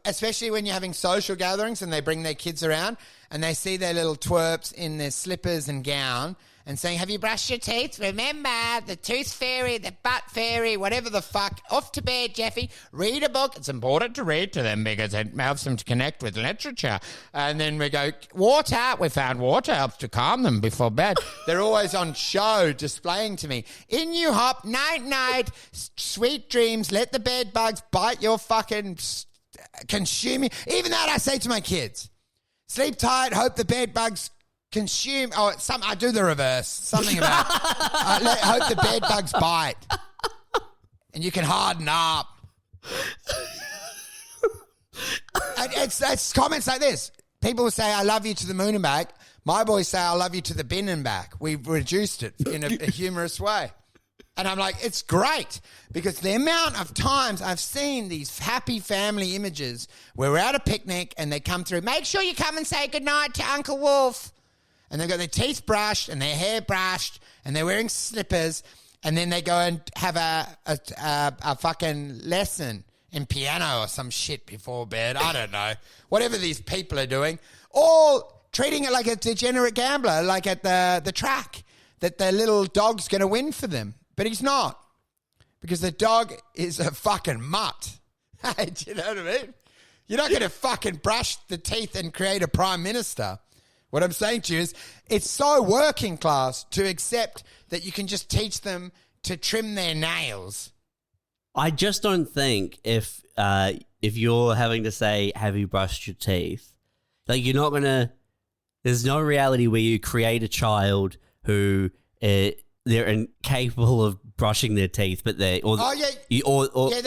especially when you're having social gatherings and they bring their kids around and they see their little twerps in their slippers and gown and saying, have you brushed your teeth? Remember, the tooth fairy, the butt fairy, whatever the fuck. Off to bed, Jeffy. Read a book. It's important to read to them because it helps them to connect with literature. And then we go, water. We found water helps to calm them before bed. They're always on show displaying to me. In you hop, night, sweet dreams. Let the bed bugs bite your fucking consuming. Even that I say to my kids. Sleep tight, hope the bed bugs consume. I do the reverse. Something about hope the bed bugs bite, and you can harden up. It's comments like this. People will say, "I love you to the moon and back." My boys say, "I love you to the bin and back." We've reduced it in a humorous way, and I'm like, it's great because the amount of times I've seen these happy family images where we're at a picnic and they come through. Make sure you come and say goodnight to Uncle Wolf. And they've got their teeth brushed and their hair brushed and they're wearing slippers and then they go and have a fucking lesson in piano or some shit before bed. I don't know. Whatever these people are doing. All treating it like a degenerate gambler, like at the track, that their little dog's going to win for them. But he's not. Because the dog is a fucking mutt. Hey, do you know what I mean? You're not going to fucking brush the teeth and create a prime minister. What I'm saying to you is it's so working class to accept that you can just teach them to trim their nails. I just don't think if you're having to say, have you brushed your teeth? Like you're not going to, there's no reality where you create a child who they're incapable of brushing their teeth, but they, or, yeah, they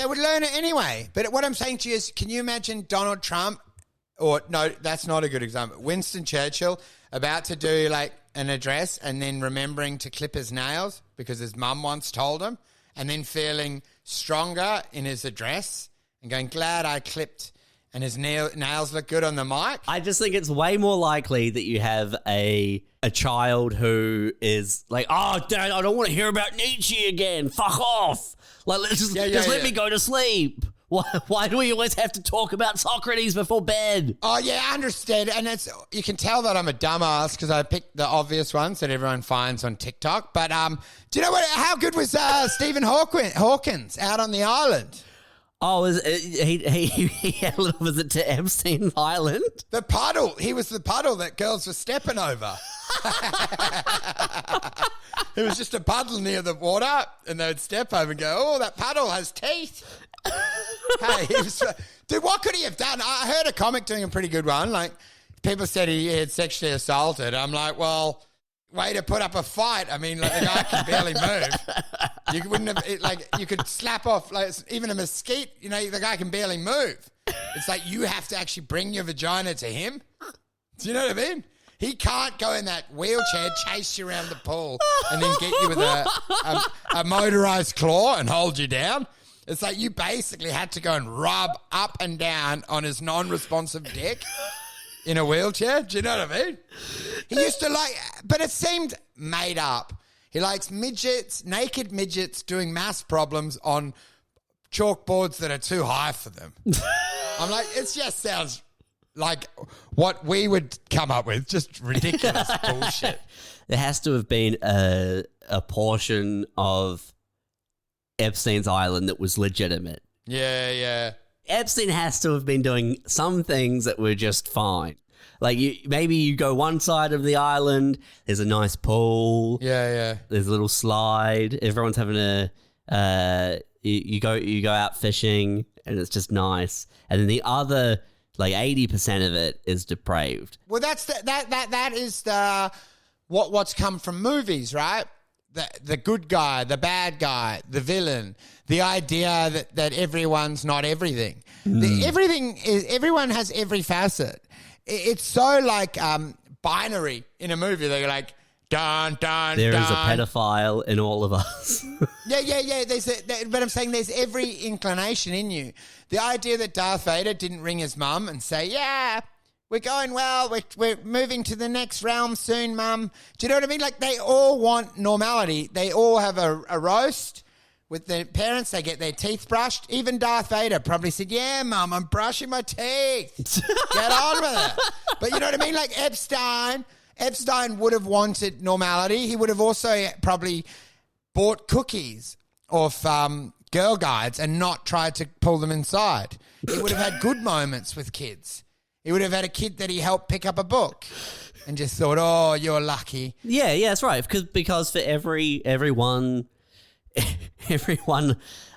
would learn it anyway. But what I'm saying to you is, can you imagine Donald Trump? Or no, that's not a good example. Winston Churchill about to do like an address and then remembering to clip his nails because his mum once told him and then feeling stronger in his address and going, glad I clipped and his nails look good on the mic. I just think it's way more likely that you have a child who is like, oh, Dad, I don't want to hear about Nietzsche again. Fuck off. Like, just let me go to sleep. Why do we always have to talk about Socrates before bed? Oh, yeah, I understand. And you can tell that I'm a dumbass because I picked the obvious ones that everyone finds on TikTok. But do you know how good was Stephen Hawkins out on the island? Oh, he had a little visit to Epstein's Island? The puddle. He was the puddle that girls were stepping over. It was just a puddle near the water and they would step over and go, oh, that puddle has teeth. Hey, dude, what could he have done? I heard a comic doing a pretty good one. Like, people said he had sexually assaulted. I'm like, well, way to put up a fight. I mean, like, the guy can barely move. You wouldn't have, you could slap off, like, even a mesquite, you know, the guy can barely move. It's like you have to actually bring your vagina to him. Do you know what I mean? He can't go in that wheelchair, chase you around the pool, and then get you with a motorized claw and hold you down. It's like you basically had to go and rub up and down on his non-responsive dick in a wheelchair. Do you know what I mean? He used to but it seemed made up. He likes midgets, naked midgets doing maths problems on chalkboards that are too high for them. I'm like, it just sounds like what we would come up with, just ridiculous bullshit. There has to have been a portion of Epstein's Island that was legitimate. Yeah. Epstein has to have been doing some things that were just fine. Like maybe you go one side of the island, there's a nice pool. Yeah. There's a little slide. Everyone's having you go out fishing and it's just nice. And then the other 80% of it is depraved. Well, that is what's come from movies, right? The good guy, the bad guy, the villain. The idea that everyone's not everything. Everyone has every facet. It's so binary in a movie. They're like, dun, dun, There dun. is a pedophile in all of us. Yeah. But I'm saying there's every inclination in you. The idea that Darth Vader didn't ring his mum and say, yeah, we're going well. We're moving to the next realm soon, Mum. Do you know what I mean? Like, they all want normality. They all have a roast with their parents. They get their teeth brushed. Even Darth Vader probably said, yeah, Mum, I'm brushing my teeth. Get on with it. But you know what I mean? Like Epstein would have wanted normality. He would have also probably bought cookies off Girl Guides and not tried to pull them inside. He would have had good moments with kids. He would have had a kid that he helped pick up a book and just thought, oh, you're lucky. Yeah, that's right. Because for everyone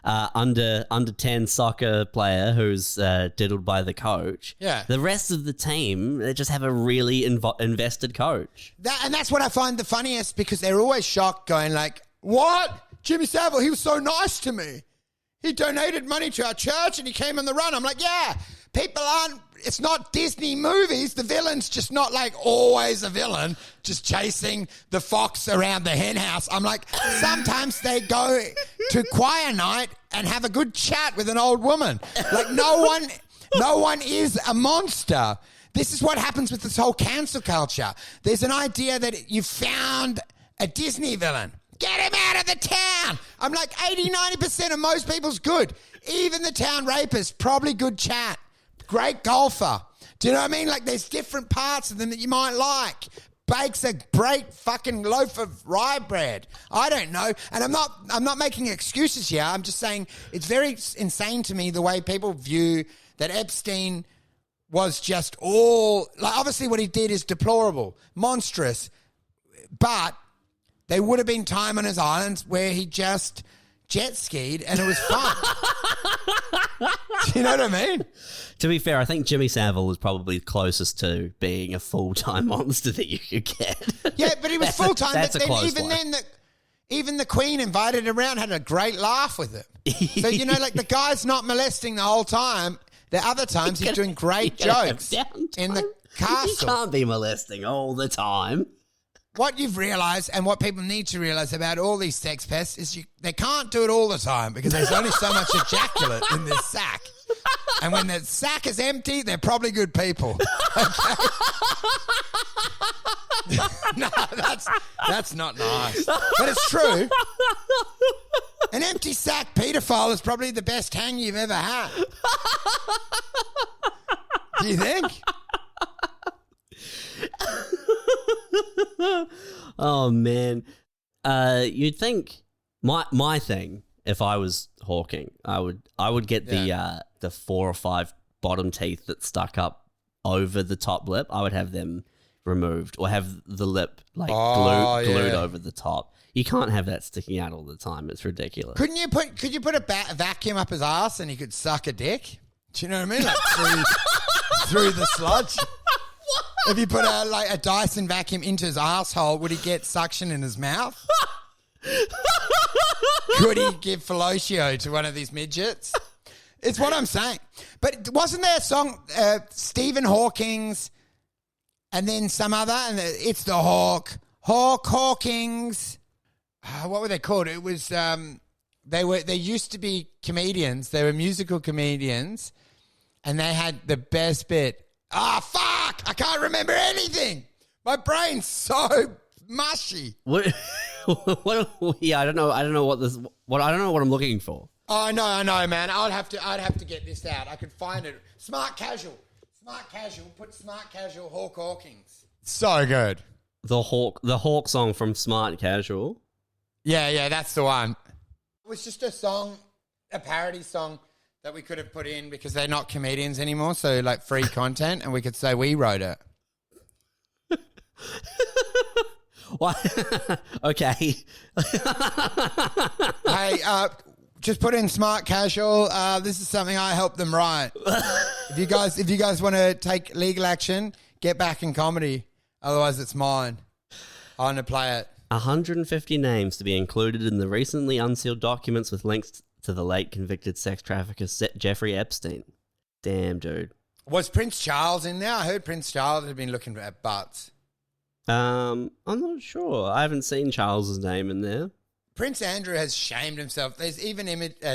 under 10 soccer player who's diddled by the coach, the rest of the team, they just have a really invested coach. And that's what I find the funniest, because they're always shocked, going like, what? Jimmy Savile, he was so nice to me. He donated money to our church and he came on the run. I'm like, yeah, people aren't, it's not Disney movies. The villain's just not always a villain, just chasing the fox around the hen house. I'm like, sometimes they go to choir night and have a good chat with an old woman. Like, no one is a monster. This is what happens with this whole cancel culture. There's an idea that you found a Disney villain. Get him out of the town. I'm like, 80-90% of most people's good. Even the town rapist, probably good chat. Great golfer. Do you know what I mean? Like, there's different parts of them that you might like. Bakes a great fucking loaf of rye bread. I don't know. And I'm not making excuses here. I'm just saying it's very insane to me the way people view that Epstein was just all... obviously what he did is deplorable, monstrous, but... there would have been time on his islands where he just jet skied and it was fun. Do you know what I mean? To be fair, I think Jimmy Savile was probably closest to being a full-time monster that you could get. Yeah, but he was full-time. That's but a then close one. Even the Queen invited him around, had a great laugh with him. So, the guy's not molesting the whole time. The other times he's doing great jokes in the castle. You can't be molesting all the time. What you've realised and what people need to realise about all these sex pests is they can't do it all the time because there's only so much ejaculate in this sack. And when the sack is empty, they're probably good people. Okay? No, that's not nice. But it's true. An empty sack paedophile is probably the best hang you've ever had. Do you think? Oh man, you'd think my thing, if I was hawking, I would get the 4 or 5 bottom teeth that stuck up over the top lip. I would have them removed, or have the lip glued over the top. You can't have that sticking out all the time. It's ridiculous. Could you put a vacuum up his ass and he could suck a dick? Do you know what I mean? Like through the sludge. If you put a Dyson vacuum into his asshole, would he get suction in his mouth? Could he give fellatio to one of these midgets? It's what I'm saying. But wasn't there a song, Stephen Hawking's, and then some other, and it's the Hawking's. What were they called? It was they used to be comedians. They were musical comedians, and they had the best bit. Fuck! I can't remember anything. My brain's so mushy. What? Yeah, I don't know. I don't know what I'm looking for. Oh, no, I know, man. I'd have to get this out. I could find it. Smart casual. Put smart casual Hawking's. So good. The Hawk song from Smart Casual. Yeah, that's the one. It was just a song, a parody song that we could have put in because they're not comedians anymore, so like free content, and we could say we wrote it. What? Okay. Hey, just put in smart casual. This is something I helped them write. If you guys want to take legal action, get back in comedy. Otherwise, it's mine. I want to play it. 150 names to be included in the recently unsealed documents with links to the late convicted sex trafficker Jeffrey Epstein. Damn, dude. Was Prince Charles in there? I heard Prince Charles had been looking at butts. I'm not sure. I haven't seen Charles's name in there. Prince Andrew has shamed himself. There's even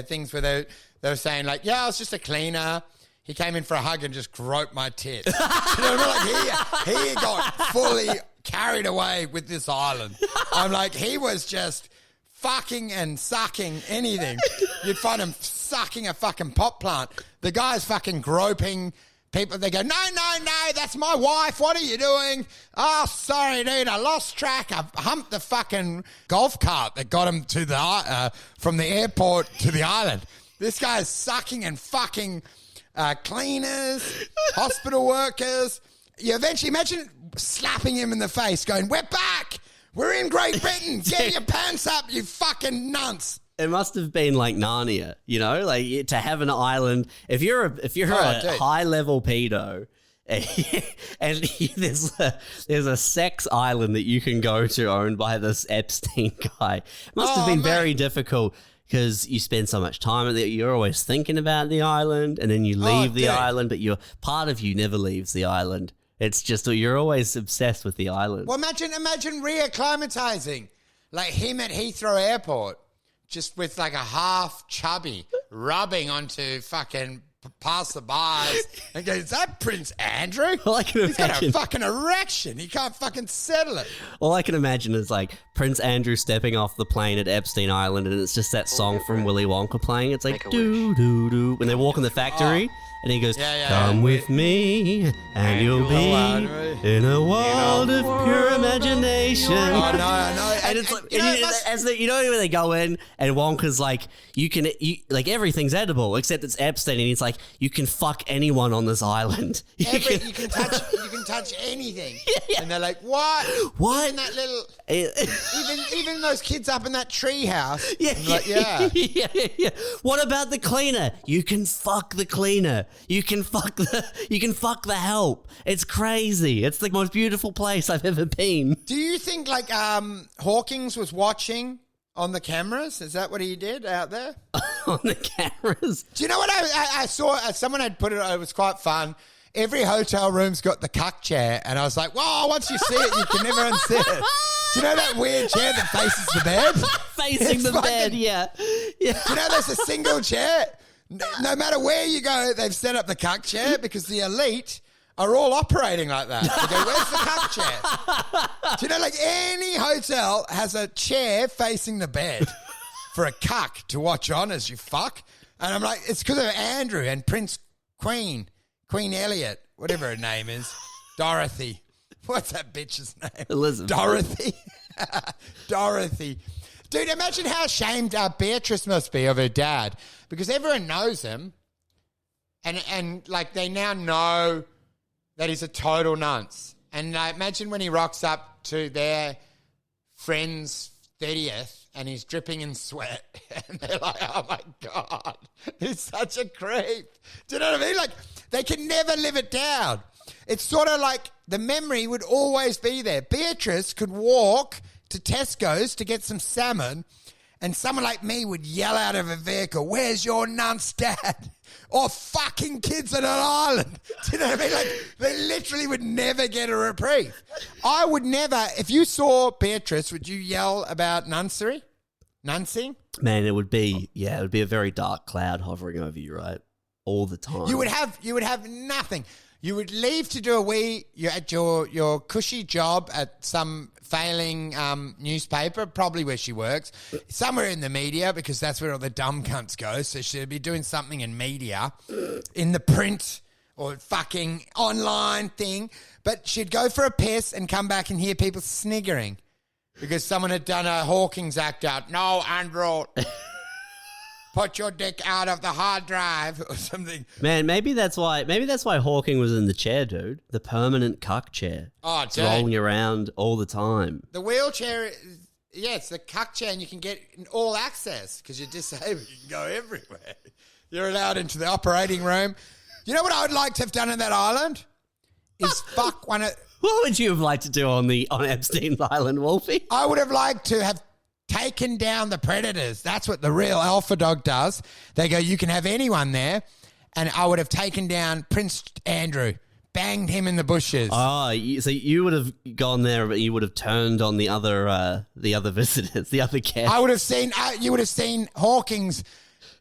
things where they were saying like, yeah, I was just a cleaner. He came in for a hug and just groped my tits. You know, like he got fully carried away with this island. I'm like, he was just fucking and sucking anything. You'd find him sucking a fucking pot plant. The guy's fucking groping people. They go, no, that's my wife. What are you doing? Oh, sorry, dude. I lost track. I humped the fucking golf cart that got him to the from the airport to the island. This guy's sucking and fucking cleaners, hospital workers. You eventually imagine slapping him in the face, going, "We're back. We're in Great Britain. Get your pants up, you fucking nunts." It must have been like Narnia, you know, like to have an island. If you're a high level pedo, and there's a sex island that you can go to owned by this Epstein guy. It must have been very difficult because you spend so much time at it. You're always thinking about the island, and then you leave the island, but part of you never leaves the island. It's just you're always obsessed with the island. Well, imagine reacclimatizing, like him at Heathrow Airport, just with like a half chubby rubbing onto fucking passerbys and goes, "Is that Prince Andrew? Well, I can He's got imagine. a fucking erection. He can't fucking settle it." All I can imagine is like Prince Andrew stepping off the plane at Epstein Island, and it's just that song from Willy Wonka playing. It's like doo doo doo when they walk in the factory. And he goes, "Come with me, and you'll be in a world of pure imagination." Oh, no, I know. And it's like, you know when they go in, and Wonka's like, you like everything's edible except it's Epstein, and he's like, you can fuck anyone on this island. You can touch anything. Yeah. And they're like, "What? What?" Even that little, even those kids up in that tree house. Yeah, like, yeah. What about the cleaner? You can fuck the cleaner. You can fuck the help. It's crazy. It's the most beautiful place I've ever been. Do you think like Hawkins was watching on the cameras? Is that what he did out there? On the cameras? Do you know what I saw? Someone had put it. It was quite fun. Every hotel room's got the cuck chair, and I was like, "Whoa! Once you see it, you can never unsee it." Do you know that weird chair that faces the bed? Facing the bed, yeah. Do you know there's a single chair? No matter where you go, they've set up the cuck chair because the elite are all operating like that. They go, "Where's the cuck chair?" Do you know, like any hotel has a chair facing the bed for a cuck to watch on as you fuck? And I'm like, it's because of Andrew and Queen Elliot, whatever her name is, Dorothy. What's that bitch's name? Elizabeth. Dorothy. Dorothy. Dude, imagine how ashamed Beatrice must be of her dad because everyone knows him and like they now know that he's a total nonce. And imagine when he rocks up to their friend's 30th and he's dripping in sweat and they're like, "Oh my God, he's such a creep." Do you know what I mean? Like they can never live it down. It's sort of like the memory would always be there. Beatrice could walk to Tesco's to get some salmon and someone like me would yell out of a vehicle, "Where's your nunce dad?" Or "Fucking kids on an island." Do you know what I mean? Like, they literally would never get a reprieve. I would never, if you saw Beatrice, would you yell about nuncery? Nuncing? Man, it would be a very dark cloud hovering over you, right? All the time. You would have nothing. You would leave to do you're at your cushy job at some failing newspaper, probably where she works, somewhere in the media because that's where all the dumb cunts go. So she'd be doing something in media, in the print or fucking online thing. But she'd go for a piss and come back and hear people sniggering because someone had done a Hawkins act out. "No, Andrew." put your dick out of the hard drive or something. Man, maybe that's why Hawking was in the chair, dude. The permanent cuck chair. Oh, It's dude. rolling around all the time. The wheelchair, it's the cuck chair, and you can get all access because you're disabled. You can go everywhere. You're allowed into the operating room. You know what I would like to have done on that island? Is fuck one of... What would you have liked to do on Epstein's Island, Wolfie? I would have liked to have taken down the predators. That's what the real alpha dog does. They go, you can have anyone there. And I would have taken down Prince Andrew, banged him in the bushes. Oh, so you would have gone there, but you would have turned on the other visitors, the other guests. I would have seen, you would have seen Hawkins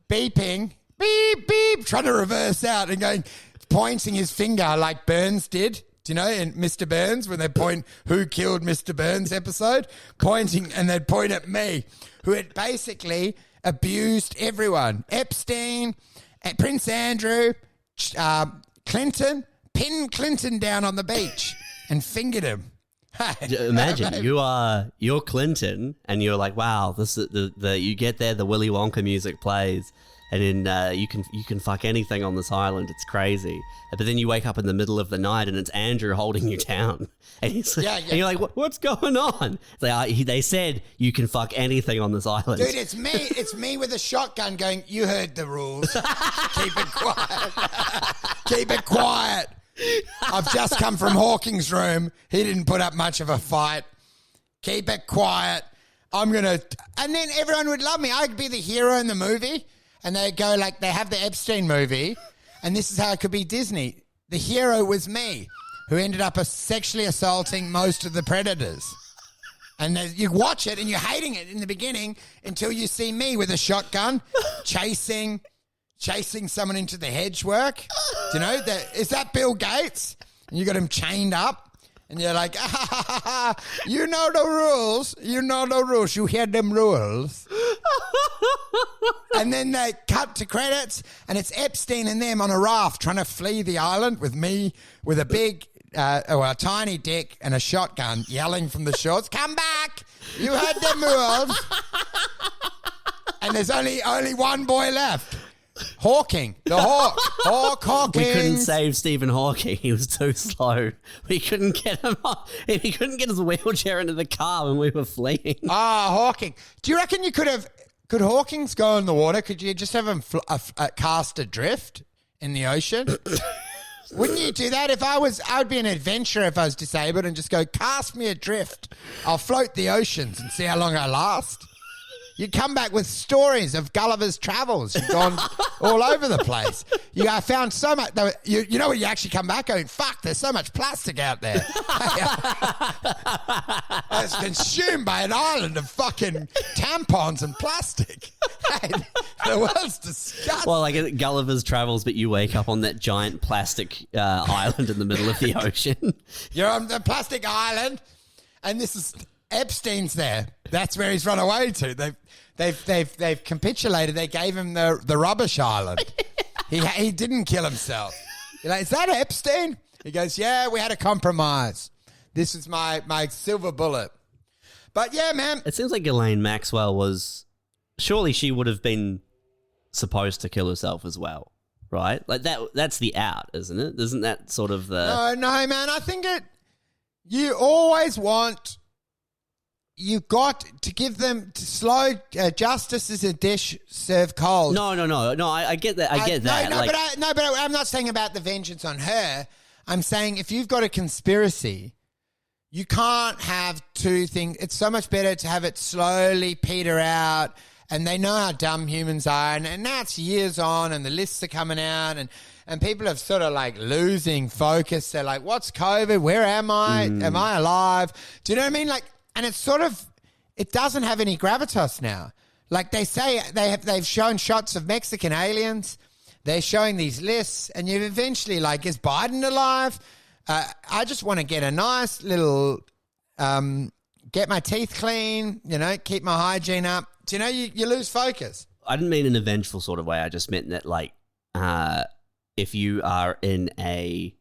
beeping, beep, beep, trying to reverse out and going, pointing his finger like Burns did. Do you know, in Mr. Burns, when they point who killed Mr. Burns episode, pointing, and they'd point at me, who had basically abused everyone. Epstein, Prince Andrew, Clinton, pinned Clinton down on the beach and fingered him. Imagine you're Clinton, and you're like, wow, this is you get there, the Willy Wonka music plays, and then you can fuck anything on this island. It's crazy. But then you wake up in the middle of the night, and it's Andrew holding you down, and he's and you're like, what's going on? They said you can fuck anything on this island, dude. It's me. It's me with a shotgun going, you heard the rules. Keep it quiet. Keep it quiet. I've just come from Hawking's room. He didn't put up much of a fight. Keep it quiet. And then everyone would love me. I'd be the hero in the movie, and they'd go like, they have the Epstein movie, and this is how it could be Disney. The hero was me, who ended up sexually assaulting most of the predators. And you watch it, and you're hating it in the beginning until you see me with a shotgun chasing someone into the hedge work. Do you know that? Is that Bill Gates? And you got him chained up, and you're like, you know the rules. You know the rules. You hear them rules. And then they cut to credits, and it's Epstein and them on a raft trying to flee the island with me with a big, a tiny dick and a shotgun yelling from the shores, come back. You heard them rules. And there's only one boy left. Hawking, the Hawking. We couldn't save Stephen Hawking. He was too slow. We couldn't get him off. He couldn't get his wheelchair into the car when we were fleeing. Hawking. Do you reckon you could Hawkins go in the water? Could you just have him cast adrift in the ocean? Wouldn't you do that? I would be an adventurer if I was disabled and just go, cast me adrift. I'll float the oceans and see how long I last. You'd come back with stories of Gulliver's travels. You've gone all over the place. I found so much. You know when you actually come back going, fuck, there's so much plastic out there. I was consumed by an island of fucking tampons and plastic. The world's disgusting. Well, like Gulliver's Travels, but you wake up on that giant plastic island in the middle of the ocean. You're on the plastic island, and this is Epstein's there. That's where he's run away to. They've capitulated. They gave him the rubbish island. He didn't kill himself. You're like, is that Epstein? He goes, yeah, we had a compromise. This is my silver bullet. But yeah, man. It seems like Ghislaine Maxwell was, surely she would have been supposed to kill herself as well, right? Like that's the out, isn't it? Isn't that sort of the... No, man. I think you always want... You got to give them slow justice is a dish served cold. No. I get that. I get that. But I'm not saying about the vengeance on her. I'm saying if you've got a conspiracy, you can't have two things. It's so much better to have it slowly peter out. And they know how dumb humans are. And now it's years on, and the lists are coming out, and people are sort of like losing focus. They're like, "What's COVID? Where am I? Am I alive?" Do you know what I mean? Like. And it's sort of, it doesn't have any gravitas now. Like they say, they've shown shots of Mexican aliens. They're showing these lists, and you eventually like, is Biden alive? I just want to get a nice little, get my teeth clean, keep my hygiene up. Do you know, you lose focus. I didn't mean in a vengeful sort of way. I just meant that like, if you are in a...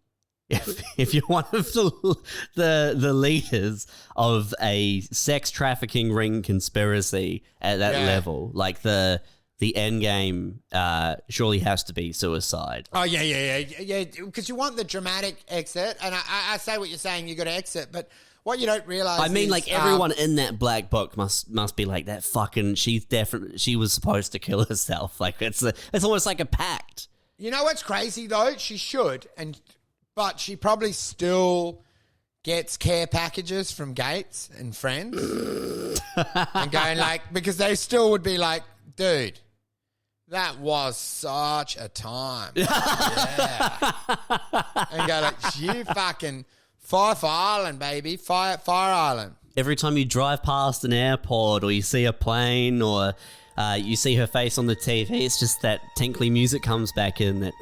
If you're one of the leaders of a sex trafficking ring conspiracy at that level, like the the end game surely has to be suicide. Oh, yeah. Because you want the dramatic exit. And I say what you're saying, you got to exit. But what you don't realize I mean, is, like, everyone in that black book must be like, that fucking, she was supposed to kill herself. Like, it's almost like a pact. You know what's crazy, though? She should, but she probably still gets care packages from Gates and friends and going like, because they still would be like, dude, that was such a time. Yeah. And go like, you fucking Fire Island, baby. Fire Island. Every time you drive past an airport or you see a plane or you see her face on the TV, it's just that tinkly music comes back in. That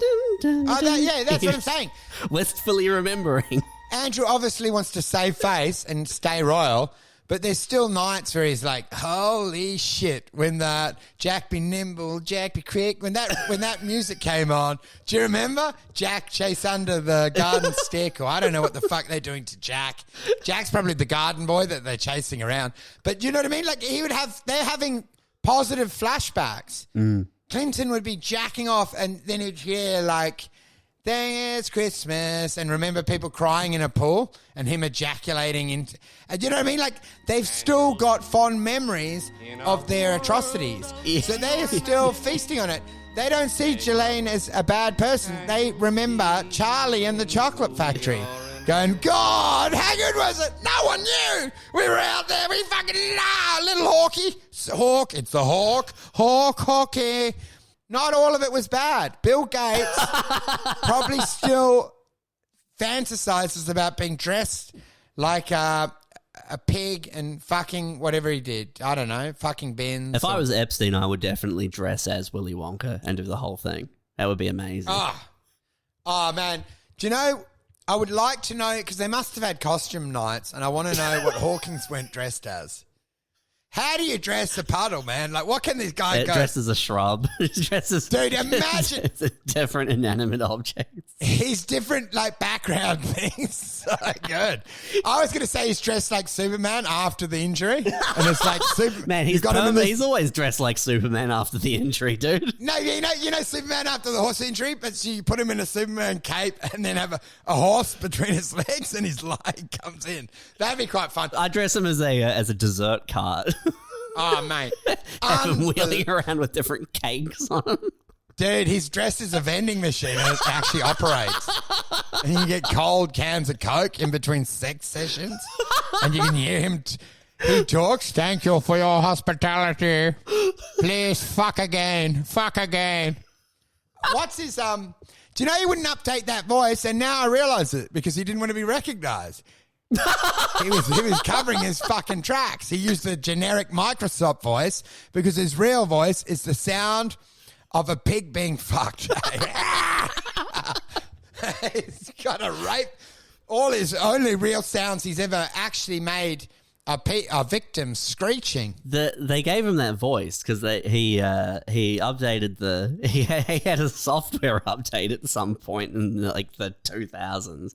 that's what I'm saying. Wistfully remembering. Andrew obviously wants to save face and stay royal, but there's still nights where he's like, holy shit, when that Jack be nimble, Jack be quick, when that music came on, do you remember? Jack chase under the garden stick, or I don't know what the fuck they're doing to Jack. Jack's probably the garden boy that they're chasing around. But you know what I mean? Like they're having positive flashbacks. Clinton would be jacking off and then he'd hear like, there's Christmas, and remember people crying in a pool and him ejaculating into, you know what I mean? Like, they've still got fond memories of their atrocities. So they are still feasting on it. They don't see Ghislaine as a bad person. They remember Charlie and the chocolate factory going, God, how good was it? No one knew. We were out there. We fucking, little Hawky. Hawk, it's the Hawk. Hawky. Not all of it was bad. Bill Gates probably still fantasizes about being dressed like a pig and fucking whatever he did. I don't know, fucking bins. If I was Epstein, I would definitely dress as Willy Wonka and do the whole thing. That would be amazing. Oh man. Do you know, I would like to know, because they must have had costume nights, and I want to know what Hawkins went dressed as. How do you dress a puddle, man? Like, what can this guy go? Dressed as a shrub. Dude, imagine. Different inanimate objects. He's different, like, background things. So good. I was going to say he's dressed like Superman after the injury. And it's like, Man, he's always dressed like Superman after the injury, dude. No, you know Superman after the horse injury, but you put him in a Superman cape and then have a horse between his legs and his leg comes in. That'd be quite fun. I dress him as a dessert cart. Oh, mate. Have him wheeling around with different cakes on him. Dude, he's dressed as a vending machine and it actually operates. And you can get cold cans of Coke in between sex sessions. And you can hear him. He talks. Thank you for your hospitality. Please fuck again. Fuck again. What's his, do you know he wouldn't update that voice? And now I realize it because he didn't want to be recognized. he was covering his fucking tracks. He used the generic Microsoft voice because his real voice is the sound of a pig being fucked. He's got a rape. All his only real sounds he's ever actually made are victims screeching. They gave him that voice because he updated he had a software update at some point in like the 2000s,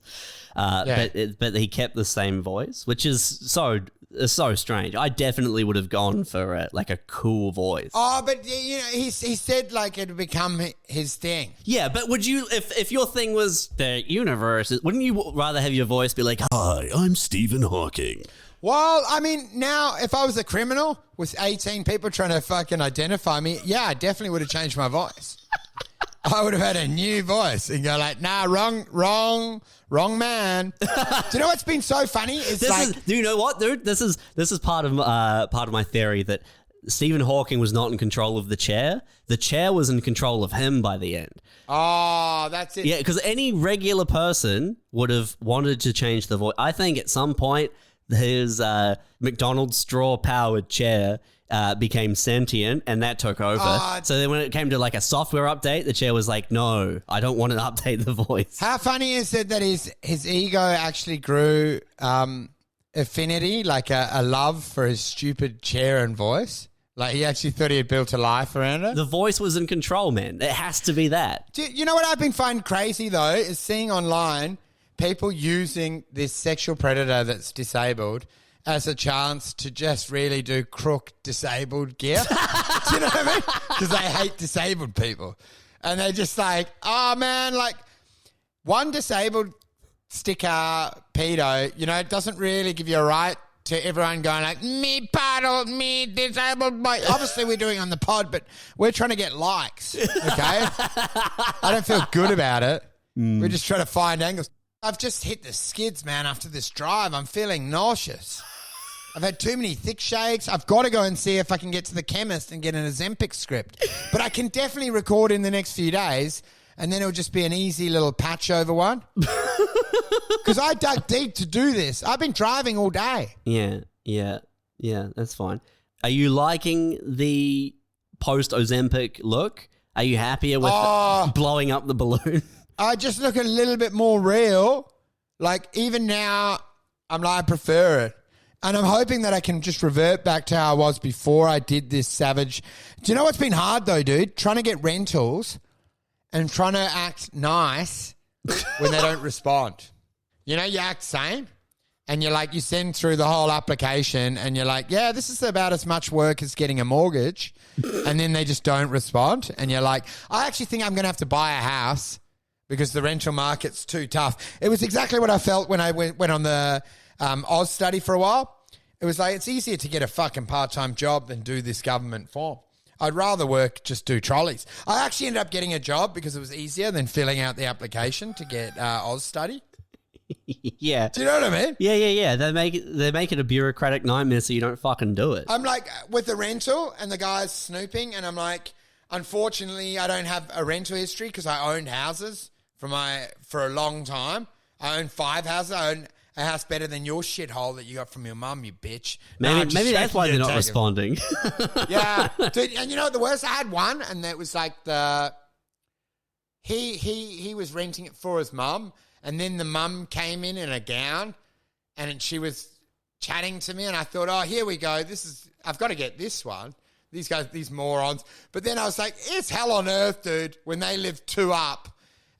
but he kept the same voice, which is so strange. I definitely would have gone for a cool voice. Oh, but you know he said like it would become his thing. Yeah, but would you if your thing was the universe? Wouldn't you rather have your voice be like, "Hi, I'm Stephen Hawking"? Well, I mean, now, if I was a criminal with 18 people trying to fucking identify me, yeah, I definitely would have changed my voice. I would have had a new voice and go like, nah, wrong man. Do you know what's been so funny? Do you know what, dude? This is part of my theory that Stephen Hawking was not in control of the chair. The chair was in control of him by the end. Oh, that's it. Yeah, because any regular person would have wanted to change the voice. I think at some point, his McDonald's straw-powered chair became sentient, and that took over. So then when it came to like a software update, the chair was like, no, I don't want to update the voice. How funny is it that his ego actually grew affinity, like a love for his stupid chair and voice? Like he actually thought he had built a life around it? The voice was in control, man. It has to be that. You know what I've been finding crazy, though, is seeing online people using this sexual predator that's disabled as a chance to just really do crook disabled gear. Do you know what I mean? Because they hate disabled people. And they're just like, oh, man, like one disabled sticker pedo, you know, it doesn't really give you a right to everyone going like, me paddle, me disabled boy. Obviously, we're doing it on the pod, but we're trying to get likes, okay? I don't feel good about it. We're just trying to find angles. I've just hit the skids, man, after this drive. I'm feeling nauseous. I've had too many thick shakes. I've got to go and see if I can get to the chemist and get an Ozempic script. But I can definitely record in the next few days, and then it'll just be an easy little patch over one. Because I dug deep to do this. I've been driving all day. Yeah, that's fine. Are you liking the post-Ozempic look? Are you happier with blowing up the balloon? I just look a little bit more real. Like, even now, I'm like, I prefer it. And I'm hoping that I can just revert back to how I was before I did this savage. Do you know what's been hard, though, dude? Trying to get rentals and trying to act nice when they don't respond. You know, you act sane and you're like, you send through the whole application and you're like, yeah, this is about as much work as getting a mortgage. And then they just don't respond. And you're like, I actually think I'm going to have to buy a house because the rental market's too tough. It was exactly what I felt when I went on the Oz study for a while. It was like, it's easier to get a fucking part-time job than do this government form. I'd rather just do trolleys. I actually ended up getting a job because it was easier than filling out the application to get Oz study. Yeah. Do you know what I mean? Yeah. They make it a bureaucratic nightmare so you don't fucking do it. I'm like, with the rental and the guy's snooping and I'm like, unfortunately, I don't have a rental history because I owned houses for a long time. I own 5 houses. I own a house better than your shithole that you got from your mum, you bitch. Maybe that's why they're not responding. Yeah. Dude, and you know what the worst? I had one and that was like he was renting it for his mum and then the mum came in a gown and she was chatting to me and I thought, oh, here we go. I've got to get this one. These guys, these morons. But then I was like, it's hell on earth, dude, when they live 2 up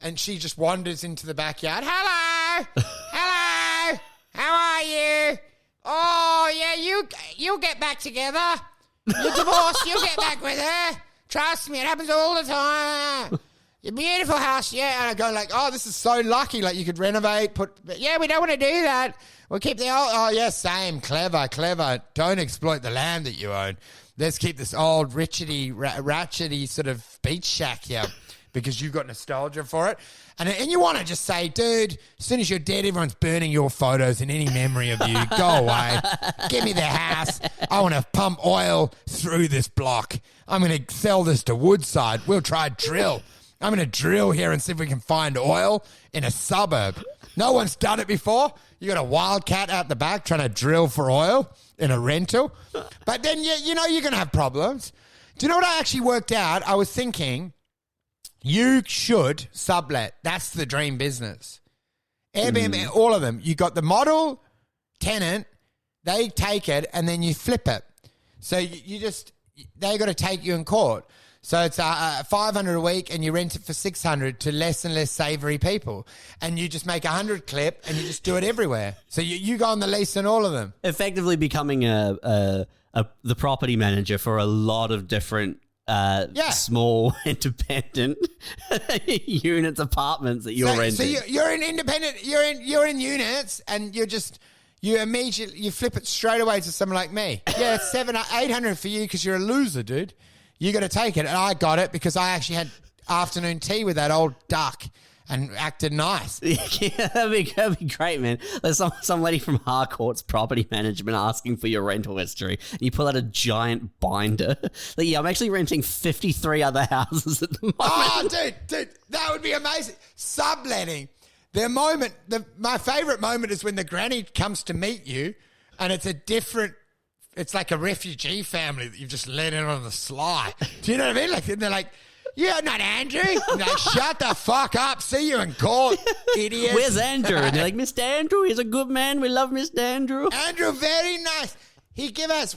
and she just wanders into the backyard. Hello. Hello. How are you? Oh, yeah, you'll get back together. You're divorced. You'll get back with her. Trust me, it happens all the time. Your beautiful house, yeah. And I go like, oh, this is so lucky. Like you could renovate, but yeah, we don't want to do that. We'll keep the old, oh, yeah, same. Clever. Don't exploit the land that you own. Let's keep this old ratchety sort of beach shack here because you've got nostalgia for it. And you want to just say, dude, as soon as you're dead, everyone's burning your photos and any memory of you. Go away. Give me the house. I want to pump oil through this block. I'm going to sell this to Woodside. We'll try drill. I'm going to drill here and see if we can find oil in a suburb. No one's done it before. You got a wildcat out the back trying to drill for oil in a rental. But then, you know you're going to have problems. Do you know what I actually worked out? I was thinking you should sublet. That's the dream business. Airbnb, all of them. You got the model tenant, they take it, and then you flip it. So they got to take you in court. So it's $500 a week and you rent it for $600 to less and less savoury people. And you just make 100 clip and you just do it everywhere. So you go on the lease on all of them. Effectively becoming the property manager for a lot of different small independent units, apartments that you're renting. So you're in independent, you're in units and you immediately flip it straight away to someone like me. Yeah, it's $800 for you because you're a loser, dude. You got to take it. And I got it because I actually had afternoon tea with that old duck and acted nice. Yeah, that'd be great, man. There's some lady from Harcourt's property management asking for your rental history. And you pull out a giant binder. Like, yeah, I'm actually renting 53 other houses at the moment. Oh, dude, that would be amazing. Subletting. My favourite moment is when the granny comes to meet you and it's like a refugee family that you've just let in on the sly. Do you know what I mean? Like, they're like, you're not Andrew. And like, shut the fuck up. See you in court, idiot. Where's Andrew? And they're like, Mr. Andrew, he's a good man. We love Mr. Andrew. Andrew, very nice. He give us,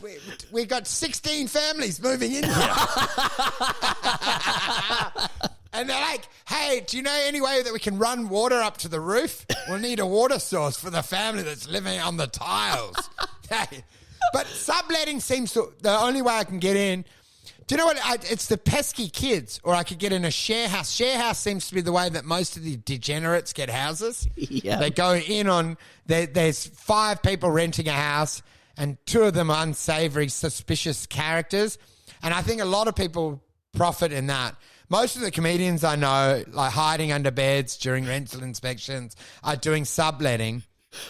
we got 16 families moving in here. And they're like, hey, do you know any way that we can run water up to the roof? We'll need a water source for the family that's living on the tiles. But subletting seems to the only way I can get in. Do you know what? It's the pesky kids, or I could get in a share house. Share house seems to be the way that most of the degenerates get houses. Yeah. They go in on, there's 5 people renting a house, and 2 of them are unsavory, suspicious characters. And I think a lot of people profit in that. Most of the comedians I know, like hiding under beds during rental inspections, are doing subletting.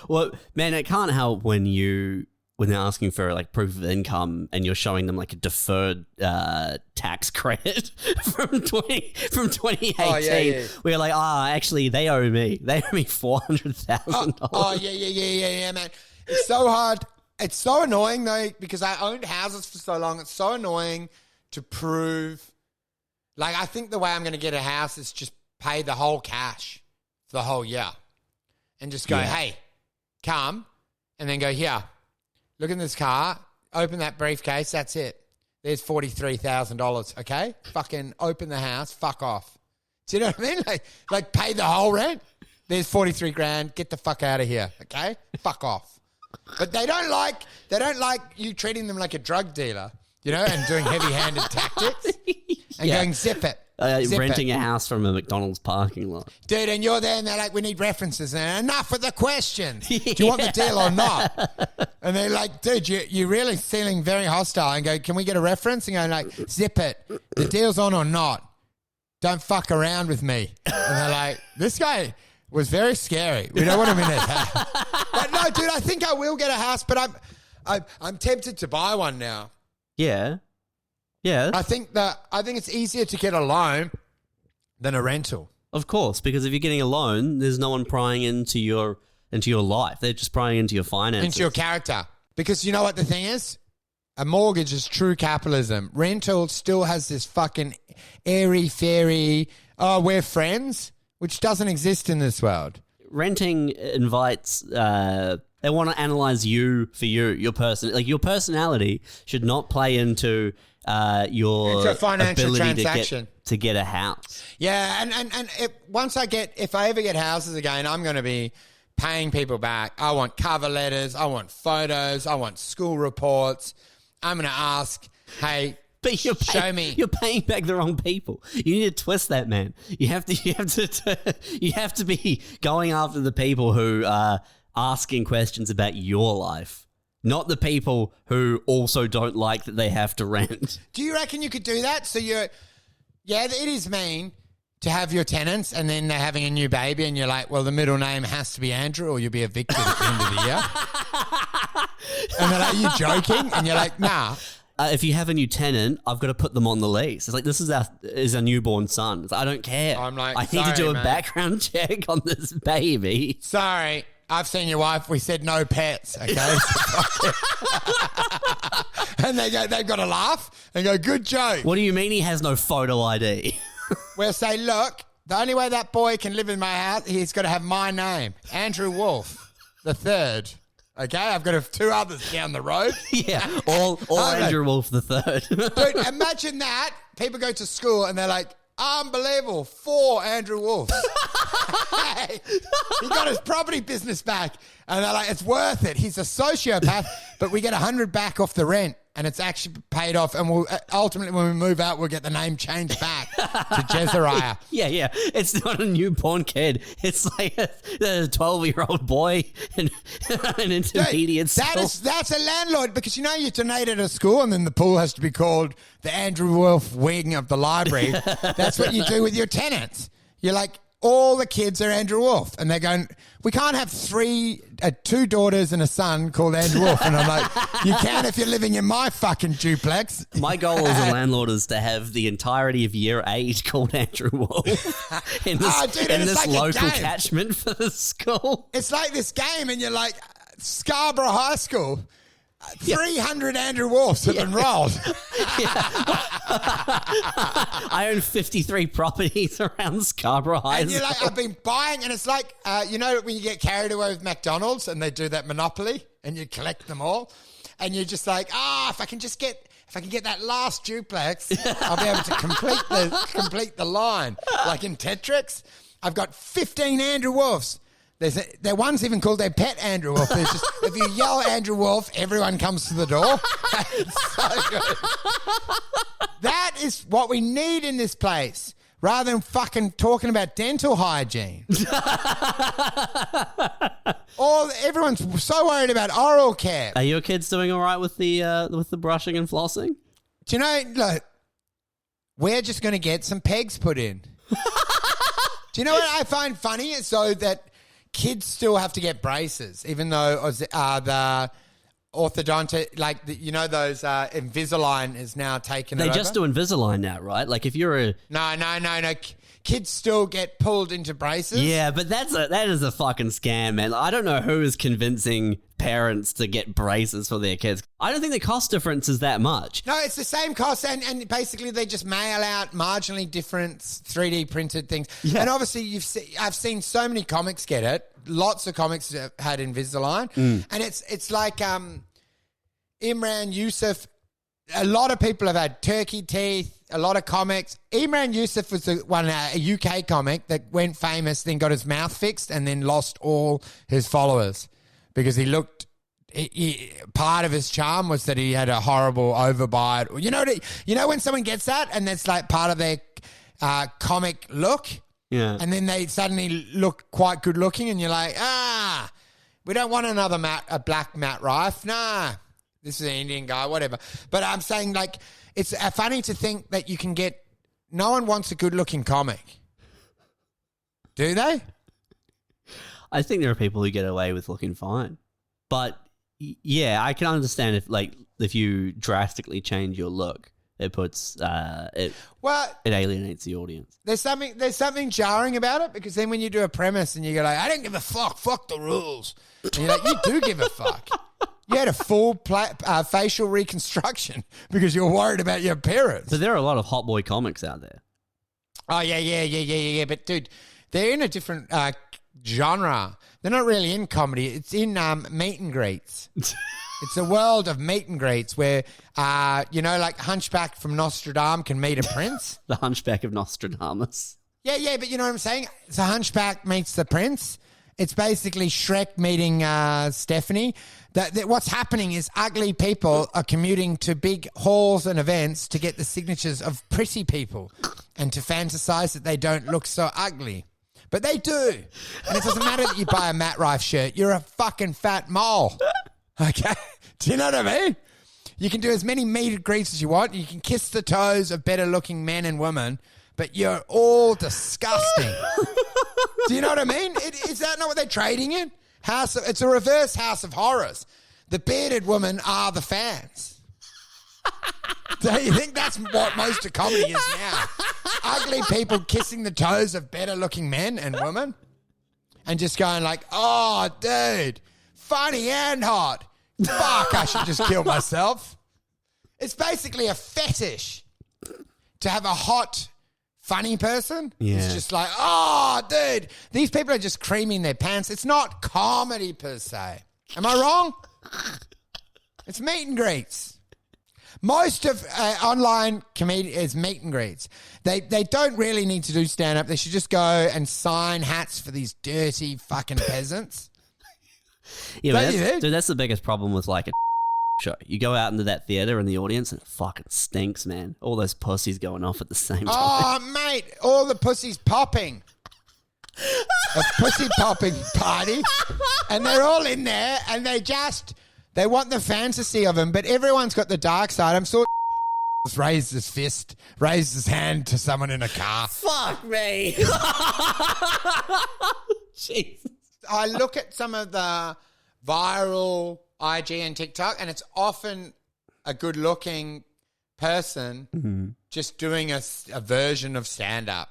Well, man, it can't help when they're asking for like proof of income and you're showing them like a deferred tax credit from 2018. Oh, yeah. Where you're like, actually, they owe me $400,000. Oh, yeah, man. It's so hard. It's so annoying though, because I owned houses for so long. It's so annoying to prove. Like, I think the way I'm going to get a house is just pay the whole cash for the whole year, and just go, hey, come, and then go, here. Look in this car, open that briefcase, that's it. There's $43,000, okay? Fucking open the house, fuck off. Do you know what I mean? Like pay the whole rent. There's 43 grand, get the fuck out of here, okay? Fuck off. But they don't like you treating them like a drug dealer, you know, and doing heavy-handed tactics and going, zip it. Renting a house from a McDonald's parking lot. Dude, and you're there and they're like, we need references. And enough with the questions. Do you want the deal or not? And they're like, dude, you're really feeling very hostile. And go, can we get a reference? And go like, zip it. The deal's on or not. Don't fuck around with me. And they're like, this guy was very scary. We don't want him in his house. But no, dude, I think I will get a house, but I'm tempted to buy one now. Yeah. Yeah. I think it's easier to get a loan than a rental. Of course, because if you're getting a loan, there's no one prying into your life. They're just prying into your finances. Into your character. Because you know what the thing is? A mortgage is true capitalism. Rental still has this fucking airy-fairy, we're friends, which doesn't exist in this world. Renting invites... they want to analyze you for your person. Like, your personality should not play into... your it's a financial ability transaction to get a house. Yeah, and if I ever get houses again, I'm going to be paying people back. I want cover letters, I want photos, I want school reports. I'm going to ask, hey, but show me. You're paying back the wrong people. You need to twist that, man. You have to be going after the people who are asking questions about your life. Not the people who also don't like that they have to rent. Do you reckon you could do that? So it is mean to have your tenants and then they're having a new baby and you're like, well, the middle name has to be Andrew or you'll be evicted at the end of the year. And they're like, are you joking? And you're like, nah. If you have a new tenant, I've got to put them on the lease. It's like, this is a newborn son. It's like, I don't care. I'm like, I need to do a man. Background check on this baby. Sorry. I've seen your wife. We said no pets, okay? And they've got to laugh and go, good joke. What do you mean he has no photo ID? We'll say, look, the only way that boy can live in my house, he's got to have my name, Andrew Wolf, the third. Okay, I've got 2 others down the road. Yeah, all Andrew Wolf the third. Dude, imagine that. People go to school and they're like, unbelievable, 4 Andrew Wolves. Hey, he got his property business back. And they're like, it's worth it. He's a sociopath, but we get 100 back off the rent. And it's actually paid off. And we'll ultimately, when we move out, we'll get the name changed back to Jezariah. Yeah. It's not a newborn kid. It's like a 12-year-old boy in an intermediate school. That's a landlord, because you know you donated a school and then the pool has to be called the Andrew Wolf wing of the library. That's what you do with your tenants. You're like, all the kids are Andrew Wolf. And they're going, we can't have 2 daughters and a son called Andrew Wolf. And I'm like, you can if you're living in my fucking duplex. My goal as a landlord is to have the entirety of year 8 called Andrew Wolf in this like local catchment for the school. It's like this game and you're like, Scarborough High School, 300 Andrew Wolfs have enrolled. I own 53 properties around Scarborough High And you're School. like, I've been buying, and it's like, you know when you get carried away with McDonald's and they do that Monopoly and you collect them all, and you're just like, if I can get that last duplex, I'll be able to complete the line. Like in Tetrix, I've got 15 Andrew Wolfs. Their one's even called their pet Andrew Wolf. There's just, if you yell Andrew Wolf, everyone comes to the door. It's so good. That is what we need in this place, rather than fucking talking about dental hygiene. Everyone's so worried about oral care. Are your kids doing all right with the brushing and flossing? Do you know, look, we're just going to get some pegs put in. Do you know what I find funny? So that kids still have to get braces, even though the orthodontic, like, those Invisalign is now taken over. They just do Invisalign now, right? Like if you're a... No. Kids still get pulled into braces. Yeah, but that is a fucking scam, man. I don't know who is convincing parents to get braces for their kids. I don't think the cost difference is that much. No, it's the same cost, and basically they just mail out marginally different 3D printed things. Yeah. And obviously I've seen so many comics get it. Lots of comics have had Invisalign. And it's like Imran Yusuf. A lot of people have had turkey teeth, a lot of comics. Imran Yusuf was a UK comic that went famous, then got his mouth fixed and then lost all his followers because he looked... part of his charm was that he had a horrible overbite. You know when someone gets that and that's like part of their comic look? Yeah. And then they suddenly look quite good looking and you're like, we don't want another black Matt Rife. Nah. This is an Indian guy, whatever. But I'm saying, like, it's funny to think that you can get... No one wants a good-looking comic. Do they? I think there are people who get away with looking fine. But, yeah, I can understand if you drastically change your look, it puts... it alienates the audience. There's something jarring about it because then when you do a premise and you go like, I don't give a fuck the rules. And you're like, you do give a fuck. You had a full facial reconstruction because you're worried about your appearance. But there are a lot of hot boy comics out there. Oh, yeah. But, dude, they're in a different genre. They're not really in comedy. It's in meet and greets. It's a world of meet and greets where, like Hunchback from Nostradamus can meet a prince. The Hunchback of Nostradamus. Yeah, but you know what I'm saying? So Hunchback meets the prince. It's basically Shrek meeting Stephanie. What's happening is ugly people are commuting to big halls and events to get the signatures of pretty people and to fantasize that they don't look so ugly. But they do. And it doesn't matter that you buy a Matt Rife shirt. You're a fucking fat mole. Okay? Do you know what I mean? You can do as many meet and greets as you want. You can kiss the toes of better looking men and women, but you're all disgusting. Do you know what I mean? Is that not what they're trading in? It's a reverse House of Horrors. The bearded women are the fans. Do you think that's what most of comedy is now? Ugly people kissing the toes of better-looking men and women and just going like, oh, dude, funny and hot. Fuck, I should just kill myself. It's basically a fetish to have a hot... funny person. Yeah. It's just like, oh, dude, these people are just creaming their pants. It's not comedy per se. Am I wrong? It's meet and greets. Most of online comedy is meet and greets. They don't really need to do stand-up. They should just go and sign hats for these dirty fucking peasants. Yeah, that's the biggest problem with like a show. You go out into that theater and the audience and it fucking stinks, man. All those pussies going off at the same time. Oh, mate, all the pussies popping. A pussy popping party. And they're all in there and they want the fantasy of him, but everyone's got the dark side. I'm sure raised his fist, raised his hand to someone in a car. Fuck me. Jesus. I look at some of the viral IG and TikTok, and it's often a good-looking person just doing a version of stand-up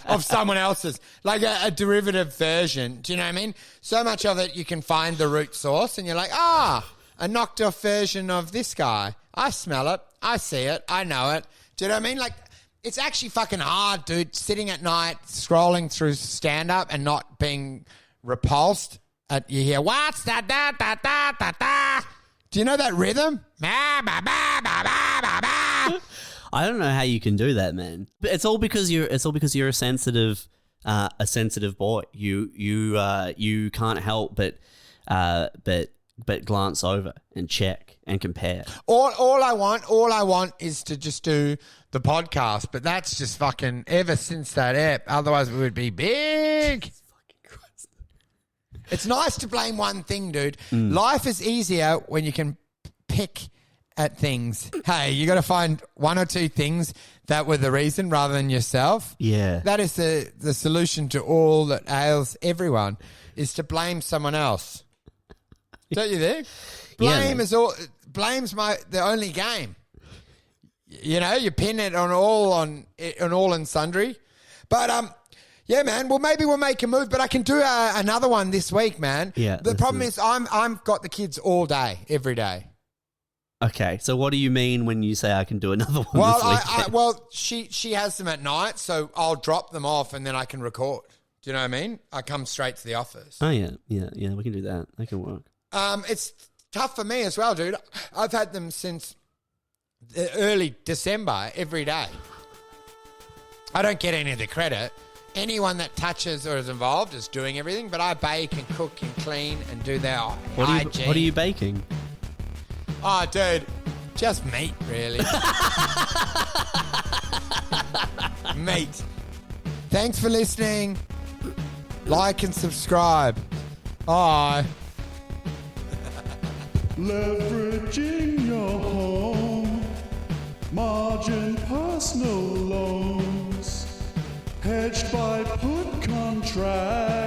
of someone else's, like a derivative version. Do you know what I mean? So much of it, you can find the root source, and you're like, a knocked-off version of this guy. I smell it. I see it. I know it. Do you know what I mean? Like, it's actually fucking hard, dude, sitting at night, scrolling through stand-up and not being repulsed. You hear, what's that, da, da, da, da, da. Do you know that rhythm? Ba, ba, ba, ba, ba, ba, ba. I don't know how you can do that, man. But it's all because you're a sensitive a sensitive boy. You can't help but glance over and check and compare. All I want is to just do the podcast, but that's just fucking ever since that app. Otherwise, we would be big. It's nice to blame one thing, dude. Life is easier when you can pick at things. Hey, you got to find one or two things that were the reason rather than yourself. Yeah. That is the solution to all that ails everyone, is to blame someone else. Don't you think? Blame's the only game. You know, you pin it on all and sundry. But yeah, man. Well, maybe we'll make a move, but I can do another one this week, man. Yeah. The problem is I'm got the kids all day, every day. Okay, so what do you mean when you say I can do another one this week? She has them at night, so I'll drop them off and then I can record. Do you know what I mean? I come straight to the office. Oh, yeah, we can do that. That can work. It's tough for me as well, dude. I've had them since early December every day. I don't get any of the credit. Anyone that touches or is involved is doing everything, but I bake and cook and clean and do their hygiene. What are you baking? Oh, dude, just meat, really. Meat. Thanks for listening. Like and subscribe. Bye. Leveraging your home, margin personal loans, hedged by put contracts.